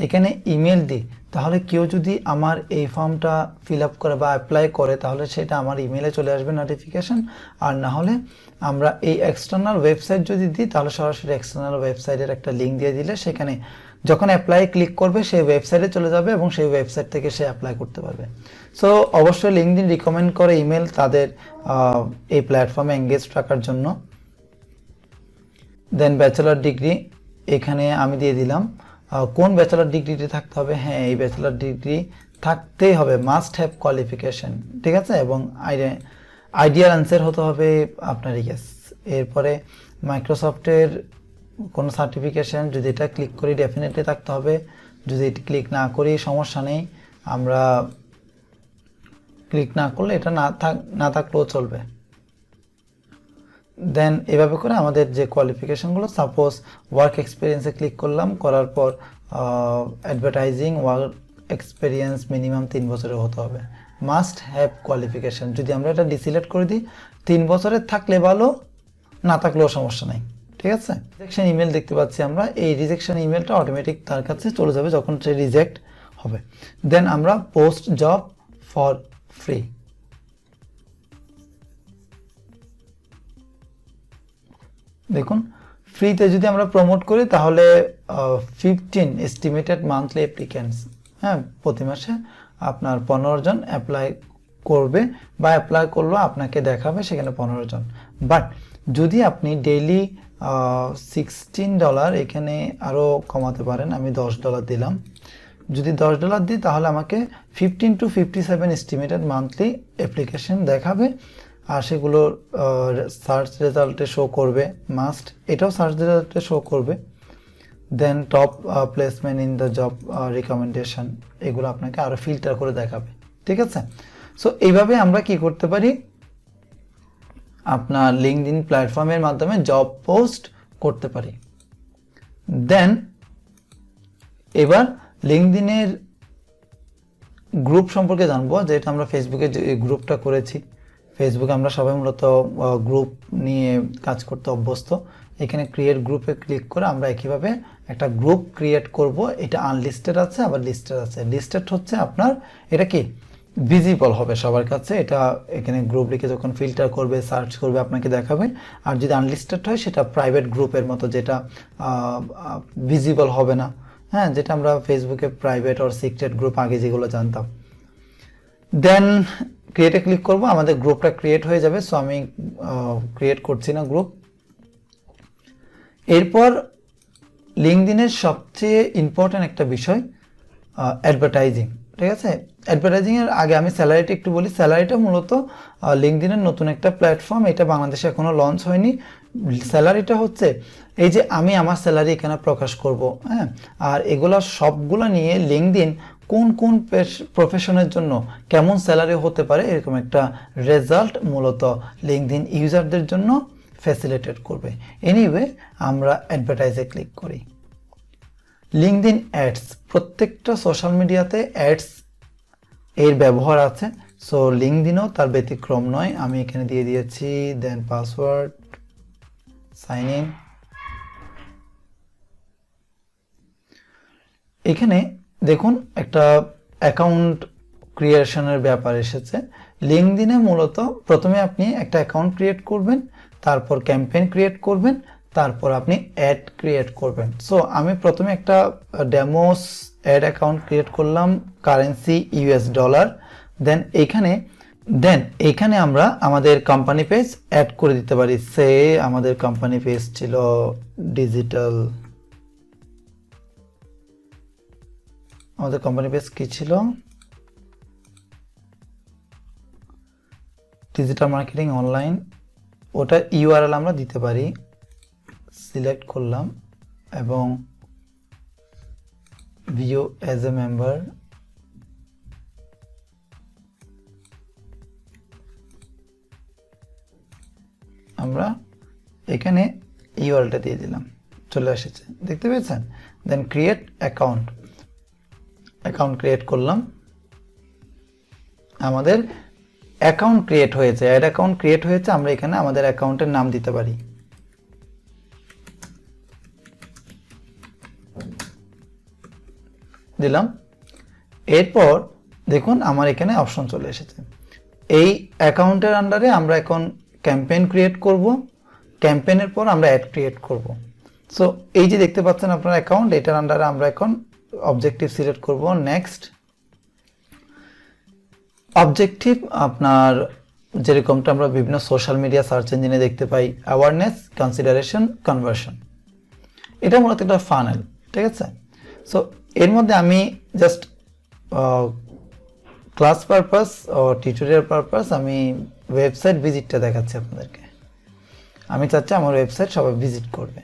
এখানে ইমেল দিই, তাহলে কেউ যদি আমার এই ফর্মটা ফিল আপ করে বা অ্যাপ্লাই করে, তাহলে সেটা আমার ইমেলে চলে আসবে নোটিফিকেশন। আর না হলে আমরা এই এক্সটার্নাল ওয়েবসাইট যদি দিই, তাহলে সরাসরি এক্সটার্নাল ওয়েবসাইটের একটা লিঙ্ক দিয়ে দিলে সেখানে যখন অ্যাপ্লাই ক্লিক করবে সেই ওয়েবসাইটে চলে যাবে এবং সেই ওয়েবসাইট থেকে সে অ্যাপ্লাই করতে পারবে। সো অবশ্যই লিঙ্কডইন রিকমেন্ড করে ইমেল তাদের এই প্ল্যাটফর্মে এঙ্গেজ রাখার জন্য। দেন ব্যাচেলর ডিগ্রি এখানে আমি দিয়ে দিলাম। কোন ব্যাচেলর ডিগ্রিটি থাকতে হবে, হ্যাঁ এই ব্যাচেলর ডিগ্রি থাকতেই হবে, মাস্ট হ্যাভ কোয়ালিফিকেশন, ঠিক আছে। এবং আইডিয়াল অ্যান্সার হতে হবে আপনার ইয়েস। এরপরে মাইক্রোসফটের কোনো সার্টিফিকেশন, যদি এটা ক্লিক করি ডেফিনেটলি থাকতে হবে, যদি এটা ক্লিক না করি সমস্যা নেই, আমরা ক্লিক না করলে এটা না থাকলেও চলবে। দেন এভাবে করে আমাদের যে কোয়ালিফিকেশনগুলো, সাপোজ ওয়ার্ক এক্সপিরিয়েন্সে ক্লিক করলাম, করার পর অ্যাডভার্টাইজিং ওয়ার্ক এক্সপিরিয়েন্স মিনিমাম 3 বছরের হতে হবে, মাস্ট হ্যাভ কোয়ালিফিকেশন। যদি আমরা এটা ডিসিলেক্ট করে দিই, 3 বছরের থাকলে ভালো, না থাকলেও সমস্যা নেই, ঠিক আছে। রিজেকশন ইমেল দেখতে পাচ্ছি আমরা, এই রিজেকশন ইমেলটা অটোমেটিক তার কাছে চলে যাবে যখন সে রিজেক্ট হবে। দেন আমরা পোস্ট জব ফর ফ্রি, দেখুন ফ্রিতে যদি আমরা প্রমোট করি তাহলে 15 এস্টিমেটেড মান্থলি অ্যাপ্লিকেন্টস, হ্যাঁ প্রতি মাসে আপনার 15 জন অ্যাপ্লাই করবে বা অ্যাপ্লাই করলো আপনাকে দেখাবে সেখানে 15 জন। বাট যদি আপনি ডেইলি $16, এখানে আরও কমাতে পারেন, আমি $10 দিলাম। যদি $10 দিই তাহলে আমাকে 15 to 57 এস্টিমেটেড মান্থলি অ্যাপ্লিকেশন দেখাবে, আর সেগুলো সার্চ রেজাল্টে শো করবে, মাস্ট এটাও সার্চ রেজাল্টে শো করবে। Then top placement in the job recommendation, এগুলো আপনাকে আরও ফিল্টার করে দেখাবে, ঠিক আছে। সো এইভাবে আমরা কি করতে পারি, আপনার লিঙ্কডইন প্ল্যাটফর্মের মাধ্যমে জব পোস্ট করতে পারি। দেন এবার লিঙ্কডইনের গ্রুপ সম্পর্কে জানবো, যেটা আমরা ফেসবুকে যে গ্রুপটা করেছি। ফেসবুকে আমরা সবাই মূলত গ্রুপ নিয়ে কাজ করতে অভ্যস্ত। এখানে ক্রিয়েট গ্রুপে ক্লিক করে আমরা একইভাবে একটা গ্রুপ ক্রিয়েট করব। এটা আনলিস্টেড আছে, আবার লিস্টেড আছে। লিস্টেড হচ্ছে আপনার এটা কি ভিজিবল হবে সবার কাছে, এটা এখানে গ্রুপ লিখে যখন ফিল্টার করবে, সার্চ করবে আপনাকে দেখাবে। আর যদি আনলিস্টেড হয় সেটা প্রাইভেট গ্রুপের মতো, যেটা ভিজিবল হবে না, হ্যাঁ, যেটা আমরা ফেসবুকে প্রাইভেট আর সিক্রেট গ্রুপ আগে যেগুলো জানতাম। দেন ক্রিয়েটে ক্লিক করব, আমাদের গ্রুপটা ক্রিয়েট হয়ে যাবে। সো আমি ক্রিয়েট করছি না গ্রুপ। এরপর লিঙ্কডইনের সবচেয়ে ইম্পর্টেন্ট একটা বিষয় অ্যাডভার্টাইজিং, ঠিক আছে। অ্যাডভার্টাইজিংয়ের আগে আমি স্যালারিটা একটু বলি। স্যালারিটা মূলত লিঙ্কডইনের নতুন একটা প্ল্যাটফর্ম, এটা বাংলাদেশে এখনও লঞ্চ হয়নি। স্যালারিটা হচ্ছে এই যে আমি আমার স্যালারি এখানে প্রকাশ করব, হ্যাঁ, আর এগুলো সবগুলো নিয়ে লিঙ্কডইন কোন কোন প্রফেশনের জন্য কেমন স্যালারি হতে পারে এরকম একটা রেজাল্ট মূলত লিঙ্কডইন ইউজারদের জন্য ফ্যাসিলিটেট করবে। এনিওয়ে আমরা অ্যাডভার্টাইজে ক্লিক করি। লিঙ্কডইন অ্যাডস, প্রত্যেকটা সোশ্যাল মিডিয়াতে অ্যাডস এর ব্যবহার আছে। সো লিঙ্কডইনও তার ব্যতিক্রম নয়। আমি এখানে দিয়ে দিয়েছি, দেন পাসওয়ার্ড, সাইন ইন। এখানে দেখুন একটা অ্যাকাউন্ট ক্রিয়েশনের ব্যাপার এসেছে। লিঙ্কডইনে মূলত প্রথমে আপনি একটা অ্যাকাউন্ট ক্রিয়েট করবেন, তারপর ক্যাম্পেইন ক্রিয়েট করবেন, তারপর আপনি অ্যাড ক্রিয়েট করবেন। সো আমি প্রথমে একটা ডেমোস অ্যাড অ্যাকাউন্ট ক্রিয়েট করলাম, কারেন্সি ইউএস ডলার। এইখানে আমরা আমাদের কোম্পানি পেজ অ্যাড করে দিতে পারি। সে আমাদের কোম্পানি পেজ ছিল ডিজিটাল, আমাদের কোম্পানি পেজ কি ছিল, ডিজিটাল মার্কেটিং অনলাইন। ওটা ইউআরএল আমরা দিতে পারি। সিলেক্ট করলাম এবং ভিউ অ্যাজ এ মেম্বার, আমরা এখানে ইউআরএলটা দিয়ে দিলাম, চলে এসেছে, দেখতে পেয়েছেন। দেন ক্রিয়েট অ্যাকাউন্ট, অ্যাকাউন্ট ক্রিয়েট করলাম, আমাদের অ্যাকাউন্ট ক্রিয়েট হয়েছে, অ্যাড অ্যাকাউন্ট ক্রিয়েট হয়েছে। আমরা এখানে আমাদের অ্যাকাউন্টের নাম দিতে পারি। দিলাম, এরপর দেখুন আমার এখানে অপশন চলে এসেছে। এই অ্যাকাউন্টের আন্ডারে আমরা এখন ক্যাম্পেইন ক্রিয়েট করব, ক্যাম্পেইনের পর আমরা অ্যাড ক্রিয়েট করব। সো এই যে দেখতে পাচ্ছেন আপনার অ্যাকাউন্ট, এটার আন্ডারে আমরা এখন অবজেক্টিভ সিলেক্ট করব। নেক্সট অবজেক্টিভ আপনার যেরকমটা আমরা বিভিন্ন সোশ্যাল মিডিয়া সার্চ ইঞ্জিনে দেখতে পাই, অ্যাওয়ারনেস, কনসিডারেশন, কনভার্সন। এটা মূলত একটা ফানেল, ঠিক আছে। সো এর মধ্যে আমি জাস্ট ক্লাস পারপাস ও টিউটোরিয়াল পারপাস আমি ওয়েবসাইট ভিজিটটা দেখাচ্ছি আপনাদেরকে। আমি চাচ্ছি আমার ওয়েবসাইট সবাই ভিজিট করবে।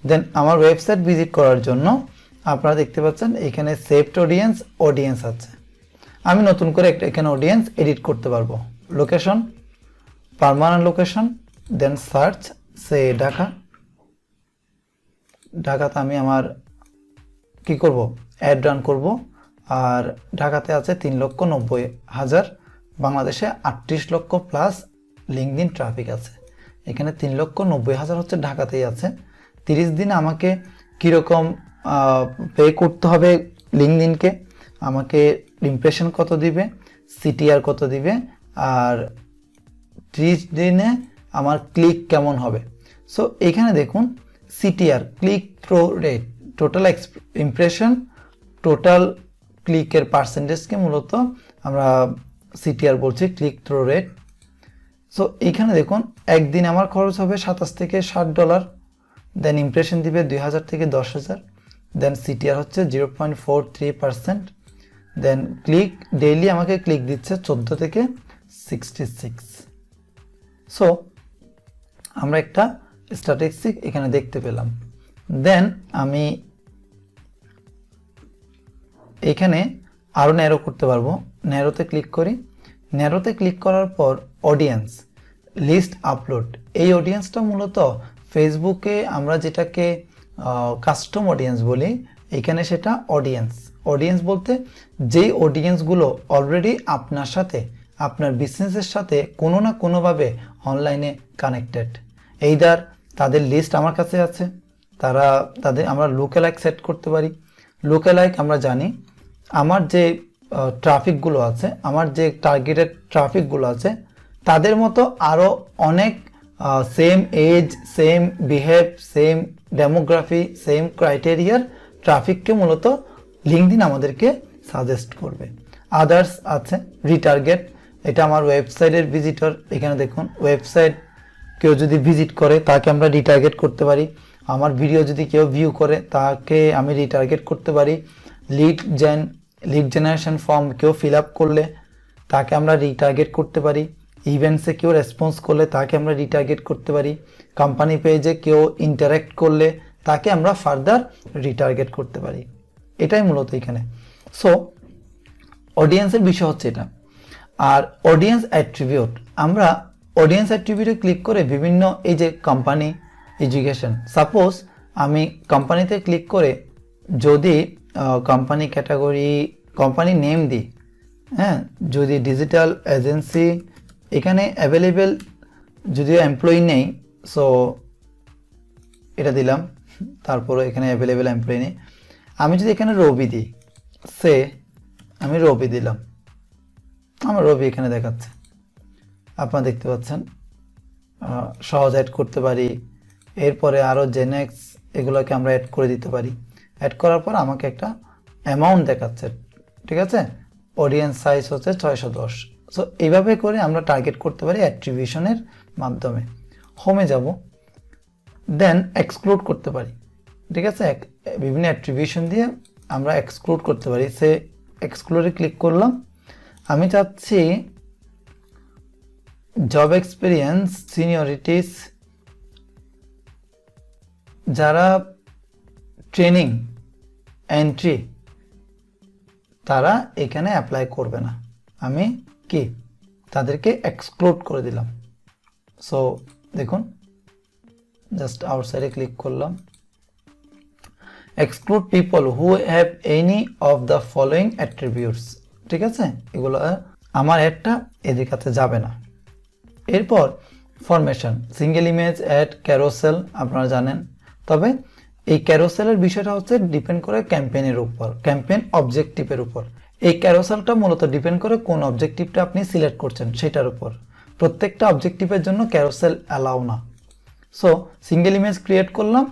দেন আমার ওয়েবসাইট ভিজিট করার জন্য আপনারা দেখতে পাচ্ছেন এখানে সেভড অডিয়েন্স, অডিয়েন্স আছে। আমি নতুন করে এখানে অডিয়েন্স এডিট করতে পারবো। লোকেশন, পার্মানেন্ট লোকেশন, দেন সার্চ, সে ঢাকা। ঢাকাতে আমি আমার কি করব, অ্যাড রান করব। আর ঢাকাতে আছে 3,90,000, বাংলাদেশে 38 লক্ষ প্লাস লিঙ্কডইন ট্রাফিক আছে। এখানে 3,90,000 হচ্ছে ঢাকাতেই আছে। 30 দিনে আমাকে কীরকম পে করতে হবে লিঙ্কডইনকে, আমাকে ইমপ্রেশন কত দিবে, সিটিআর কত দিবে, আর 30 দিনে আমার ক্লিক কেমন হবে। সো এখানে দেখুন CTR, click through rate, total impression, total ক্লিকের পার্সেন্টেজকে মূলত আমরা সিটিআর বলছি, ক্লিক থ্রু রেট। সো এইখানে দেখুন একদিন আমার খরচ হবে $27 থেকে $60, দেন ইমপ্রেশন দিবে 2,000 থেকে 10,000, দেন সিটিআর হচ্ছে 0.43%, দেন ক্লিক ডেইলি আমাকে ক্লিক দিচ্ছে 14 থেকে 66। সো আমরা একটা স্ট্যাটিস্টিক এখানে দেখতে পেলাম। দেন আমি এখানে আরও ন্যারো করতে পারবো। ন্যারোতে ক্লিক করি, ন্যারোতে ক্লিক করার পর অডিয়েন্স, লিস্ট আপলোড। এই অডিয়েন্সটা মূলত ফেসবুকে আমরা যেটাকে কাস্টম অডিয়েন্স বলি, এখানে সেটা অডিয়েন্স। অডিয়েন্স বলতে যেই অডিয়েন্সগুলো অলরেডি আপনার সাথে, আপনার বিজনেসের সাথে কোনো না কোনোভাবে অনলাইনে কানেক্টেড। এইদার তাদের লিস্ট আমার কাছে আছে, আমরা লুকঅ্যালাইক সেট করতে পারি। লুকঅ্যালাইক আমরা জানি আমার যে ট্রাফিকগুলো আছে, আমার যে টার্গেটেড ট্রাফিকগুলো আছে, তাদের মতো আরও অনেক same age, same behave, same demography, same ক্রাইটেরিয়ার ট্রাফিককে মূলত লিঙ্কডইন আমাদেরকে সাজেস্ট করবে। আদার্স আছে রিটার্গেট, এটা আমার ওয়েবসাইটের ভিজিটর। এখানে দেখুন ওয়েবসাইট কেউ যদি ভিজিট করে তাকে আমরা রিটার্গেট করতে পারি। আমার ভিডিও যদি কেউ ভিউ করে তাকে আমি রিটার্গেট করতে পারি। লিড জেনারেশন ফর্ম কেউ ফিল আপ করলে তাকে আমরা রিটার্গেট করতে পারি। ইভেন্টসে কেউ রেসপন্স করলে তাকে আমরা রিটার্গেট করতে পারি। কোম্পানি পেজে কেউ ইন্টারাক্ট করলে তাকে আমরা ফার্দার রিটার্গেট করতে পারি। এটাই মূলত এখানে। সো অডিয়েন্সের বিষয় হচ্ছে এটা। আর অডিয়েন্স অ্যাট্রিবিউট, আমরা অডিয়েন্স অ্যাট্রিবিউটে ক্লিক করে বিভিন্ন, এই যে কোম্পানি, এডুকেশন, সাপোজ আমি কোম্পানিতে ক্লিক করে যদি কোম্পানি ক্যাটাগরি, কোম্পানি নেম দিই, হ্যাঁ, যদি ডিজিটাল এজেন্সি, এখানে অ্যাভেলেবেল যদিও এমপ্লয়ি নেই, সো এটা দিলাম। তারপরে এখানে অ্যাভেলেবেল এমপ্লয়ি নেই। আমি যদি এখানে রবি দিই, আমি রবি দিলাম, আমার রবি এখানে দেখাচ্ছে, আপনারা দেখতে পাচ্ছেন। সহজ অ্যাড করতে পারি, এরপরে আরও জেনেক্স এগুলোকে আমরা অ্যাড করে দিতে পারি। অ্যাড করার পর আমাকে একটা অ্যামাউন্ট দেখাচ্ছে, ঠিক আছে। অডিয়েন্স সাইজ হচ্ছে 610। সো এইভাবে করে আমরা টার্গেট করতে পারি অ্যাট্রিবিউশনের মাধ্যমে। হোমে যাব, দেন এক্সক্লুড করতে পারি, ঠিক আছে। বিভিন্ন অ্যাট্রিবিউশন দিয়ে আমরা এক্সক্লুড করতে পারি। সে এক্সক্লুডে ক্লিক করলাম। আমি চাচ্ছি জব এক্সপিরিয়েন্স, সিনিয়রিটিস, যারা ট্রেনিং এন্ট্রি তারা এখানে অ্যাপ্লাই করবে না, আমি কি তাদেরকে এক্সক্লুড করে দিলাম। সো দেখুন, জাস্ট আউটসাইডে ক্লিক করলাম, exclude people who have any of the following attributes, ঠিক আছে। এগুলো আমার অ্যাডটা এদের কাছে যাবে না। এরপর formation, single image ad, carousel আপনারা জানেন। তবে এই ক্যারোসেলের বিষয়টা হচ্ছে ডিপেন্ড করে ক্যাম্পেইনের উপর, ক্যাম্পেইন অবজেক্টিভের উপর। এই ক্যারোসেলটা মূলত ডিপেন্ড করে কোন অবজেক্টিভটা আপনি সিলেক্ট করছেন সেটার উপর। প্রত্যেকটা অবজেক্টিভের জন্য ক্যারোসেল অ্যালাউ না। সো সিঙ্গেল ইমেজ ক্রিয়েট করলাম,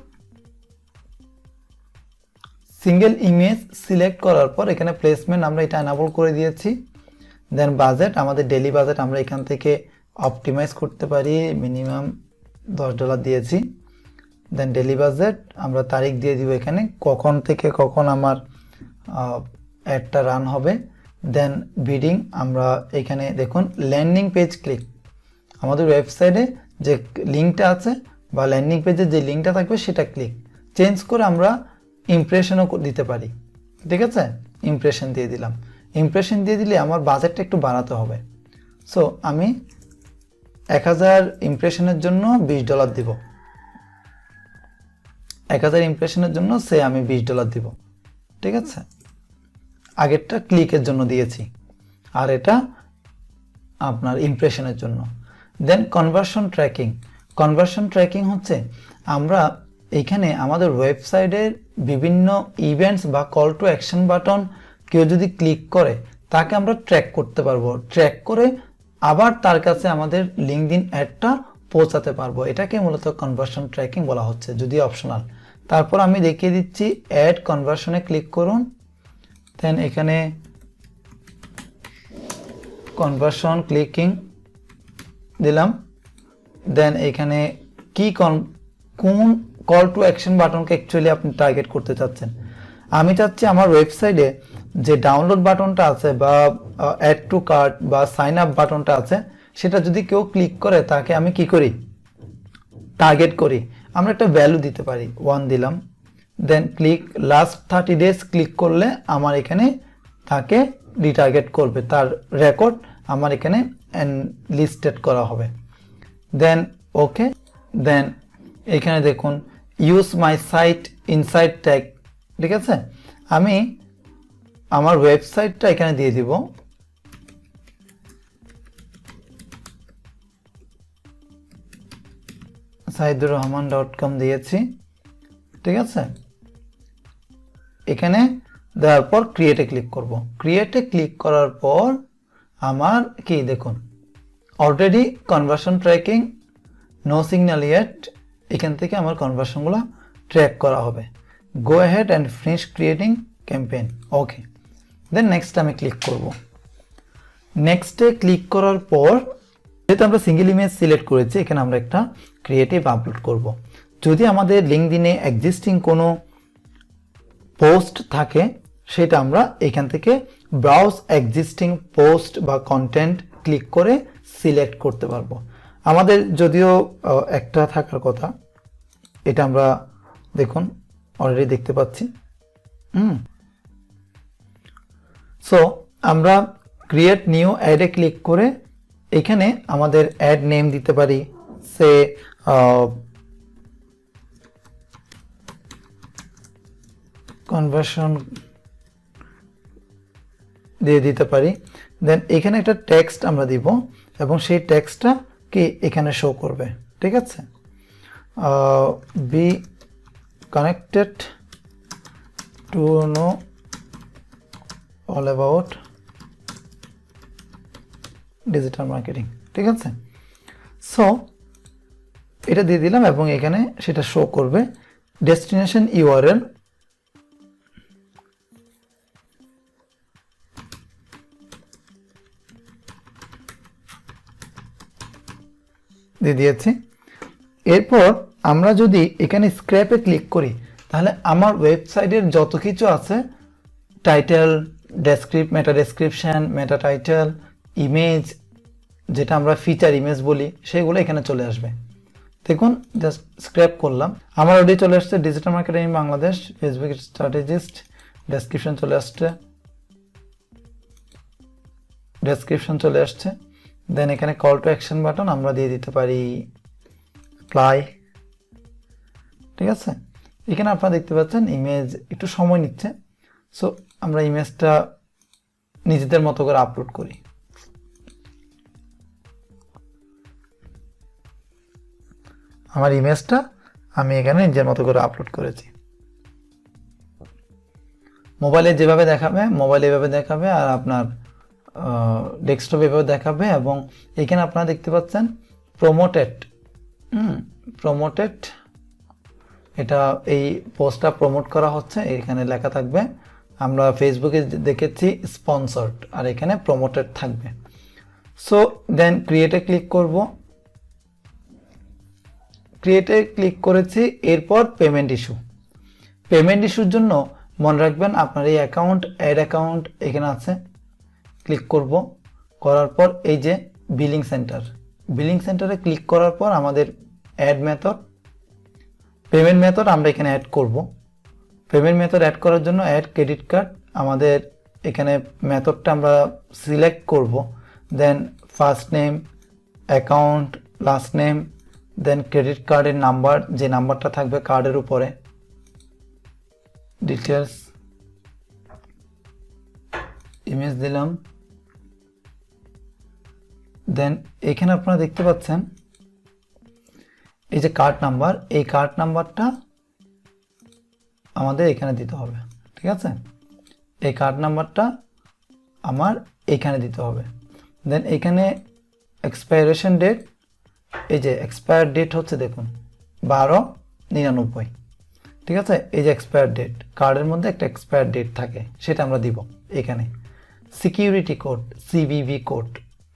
সিঙ্গেল ইমেজ সিলেক্ট করার পর এখানে প্লেসমেন্ট আমরা এটা এনাবল করে দিয়েছি। দেন বাজেট, আমাদের ডেইলি বাজেট আমরা এখান থেকে অপটিমাইজ করতে পারি, মিনিমাম $10 দিয়েছি। দেন ডেইলি বাজেট আমরা তারিখ দিয়ে দিব এখানে, কখন থেকে কখন আমার অ্যাডটা রান হবে। দেন বিডিং আমরা এখানে দেখুন ল্যান্ডিং পেজ ক্লিক, আমাদের ওয়েবসাইটে যে লিঙ্কটা আছে বা ল্যান্ডিং পেজে যে লিঙ্কটা থাকবে সেটা ক্লিক। চেঞ্জ করে আমরা ইমপ্রেশনও দিতে পারি, ঠিক আছে। ইমপ্রেশন দিয়ে দিলাম। ইমপ্রেশন দিয়ে দিলে আমার বাজেটটা একটু বাড়াতে হবে। সো আমি 1000 ইমপ্রেশনের জন্য $20 দিব। 1000 ইমপ্রেশনের জন্য আমি $20 দিব, ঠিক আছে। আগেরটা ক্লিকের জন্য দিয়েছি, আর এটা আপনার ইমপ্রেশনের জন্য। দেন কনভার্সন ট্র্যাকিং। কনভার্সন ট্র্যাকিং হচ্ছে আমরা এইখানে আমাদের ওয়েবসাইটের বিভিন্ন ইভেন্টস বা কল টু অ্যাকশন বাটন কেউ যদি ক্লিক করে তাকে আমরা ট্র্যাক করতে পারবো। ট্র্যাক করে আবার তার কাছে আমাদের লিঙ্কডইন অ্যাডটা পৌঁছাতে পারবো। এটাকে মূলত কনভার্সন ট্র্যাকিং বলা হচ্ছে, যদি অপশনাল। তারপর আমি দেখিয়ে দিচ্ছি, অ্যাড কনভার্সনে ক্লিক করুন। দেন এখানে কনভার্সন ক্লিকিং দিলাম। দেন এখানে কোন কল টু অ্যাকশন বাটনকে অ্যাকচুয়ালি আপনি টার্গেট করতে চাচ্ছেন। আমি চাচ্ছি আমার ওয়েবসাইটে যে ডাউনলোড বাটনটা আছে বা অ্যাড টু কার্ট বা সাইন আপ বাটনটা আছে সেটা যদি কেউ ক্লিক করে তাকে আমি কি করি, টার্গেট করি। আমরা একটা ভ্যালু দিতে পারি, 1 দিলাম। দেন ক্লিক লাস্ট 30 ডেজ ক্লিক করলে আমার এখানে তাকে রিটার্গেট করবে, তার রেকর্ড আমার এখানে লিস্টেড করা হবে। দেন ওকে। দেন এখানে দেখুন use my site inside tag, ঠিক আছে। আমি আমার ওয়েবসাইটটা এখানে দিয়ে দিব। saidurrahman.com দিয়েছি, ঠিক আছে। এখানে দেওয়ার পর ক্রিয়েটে ক্লিক করব। ক্রিয়েটে ক্লিক করার পর আমার কি দেখুন already conversion tracking, no signal yet. এখান থেকে আমার কনভার্সনগুলো ট্র্যাক করা হবে। Go ahead and finish creating campaign, okay. Then next আমি ক্লিক করব। নেক্সটে ক্লিক করার পর যেহেতু আমরা সিঙ্গেল ইমেজ সিলেক্ট করেছি, এখানে আমরা একটা ক্রিয়েটিভ আপলোড করব। যদি আমাদের লিঙ্কডইনে এক্সিস্টিং কোনো পোস্ট থাকে সেটা আমরা এখান থেকে ব্রাউজ এক্সিস্টিং পোস্ট বা কন্টেন্ট ক্লিক করে সিলেক্ট করতে পারবো। আমাদের যদিও একটা থাকার কথা, এটা আমরা দেখুন অলরেডি দেখতে পাচ্ছি। সো আমরা ক্রিয়েট নিউ অ্যাডে ক্লিক করে এখানে আমাদের অ্যাড নেম দিতে পারি, সে কনভার্সন দিয়ে দিতে পারি। দেন এখানে একটা টেক্সট আমরা দিব এবং সেই টেক্সটটা কি এখানে শো করবে, ঠিক আছে। B connected to know all about digital marketing, ঠিক আছে। সো এটা দিয়ে দিলাম এবং এখানে সেটা শো করবে। ডেস্টিনেশন ইউআরএল দিয়ে দিয়েছি। এরপর আমরা যদি এখানে স্ক্র্যাপে ক্লিক করি তাহলে আমার ওয়েবসাইটের যত কিছু আছে, টাইটেল, মেটা ডেসক্রিপশন, মেটা টাইটেল, ইমেজ, যেটা আমরা ফিচার ইমেজ বলি, সেগুলো এখানে চলে আসবে। দেখুন, জাস্ট স্ক্র্যাপ করলাম, আমার অলরেডি চলে আসছে digital marketing Bangladesh, Facebook strategist, description চলে আসছে, চলে আসছে। দেন এখানে কল টু অ্যাকশন বাটন আমরা দিয়ে দিতে পারি অ্যাপ্লাই। ঠিক আছে, এখানে আপনারা দেখতে পাচ্ছেন ইমেজ একটু সময় নিচ্ছে। সো আমরা ইমেজটা নিজেদের মতো করে আপলোড করি। আমার ইমেজটা আমি এখানে নিজের মতো করে আপলোড করেছি। মোবাইলে যেভাবে দেখাবে মোবাইলে এভাবে দেখাবে, আর আপনার ডেস্কটপ এভাবে দেখাবে। এবং এখানে আপনারা দেখতে পাচ্ছেন প্রমোটেড, এটা এই পোস্টটা প্রমোট করা হচ্ছে, এখানে লেখা থাকবে। আমরা ফেসবুকে দেখেছি স্পন্সর্ড, আর এখানে প্রমোটেড থাকবে। সো দেন ক্রিয়েটে ক্লিক করব, ক্রিয়েটে ক্লিক করেছি। এরপর পেমেন্ট ইস্যুর জন্য মনে রাখবেন আপনার এই অ্যাকাউন্ট, অ্যাড অ্যাকাউন্ট এখানে আছে। ক্লিক করব, করার পর এই যে বিলিং সেন্টারে ক্লিক করার পর আমাদের অ্যাড মেথড, পেমেন্ট মেথড আমরা এখানে অ্যাড করব। পেমেন্ট মেথড অ্যাড করার জন্য অ্যাড ক্রেডিট কার্ড, আমাদের এখানে মেথডটা আমরা সিলেক্ট করব। Then first name, account, last name, then credit কার্ডের নাম্বার, যে নাম্বারটা থাকবে কার্ডের উপরে, ডিটেলস, ইমেজ দিলাম। দেন এখানে আপনারা দেখতে পাচ্ছেন এই যে কার্ড নাম্বার, এই কার্ড নাম্বারটা আমাদের এখানে দিতে হবে। ঠিক আছে, এই কার্ড নাম্বারটা আমার এখানে দিতে হবে। দেন এখানে এক্সপায়ারেশন ডেট, এই যে এক্সপায়ার ডেট হচ্ছে দেখুন 12/99। ঠিক আছে, এই যে এক্সপায়ার ডেট, কার্ডের মধ্যে একটা এক্সপায়ার ডেট থাকে, সেটা আমরা দিব এখানে। সিকিউরিটি কোড, সিভিভি কোড,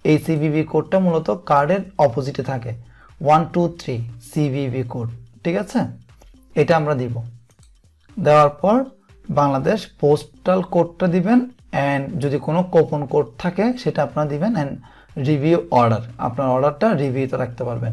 এই সিভিভি কোডটা মূলত কার্ডের অপোজিটে থাকে, 1 2 3 সিভিভি কোড। ঠিক আছে, এটা আমরা দিব। দেওয়ার পর বাংলাদেশ পোস্টাল কোডটা দিবেন, অ্যান্ড যদি কোনো কুপন কোড থাকে সেটা আপনারা দিবেন, অ্যান্ড রিভিউ অর্ডার, আপনার অর্ডারটা রিভিউতে রাখতে পারবেন।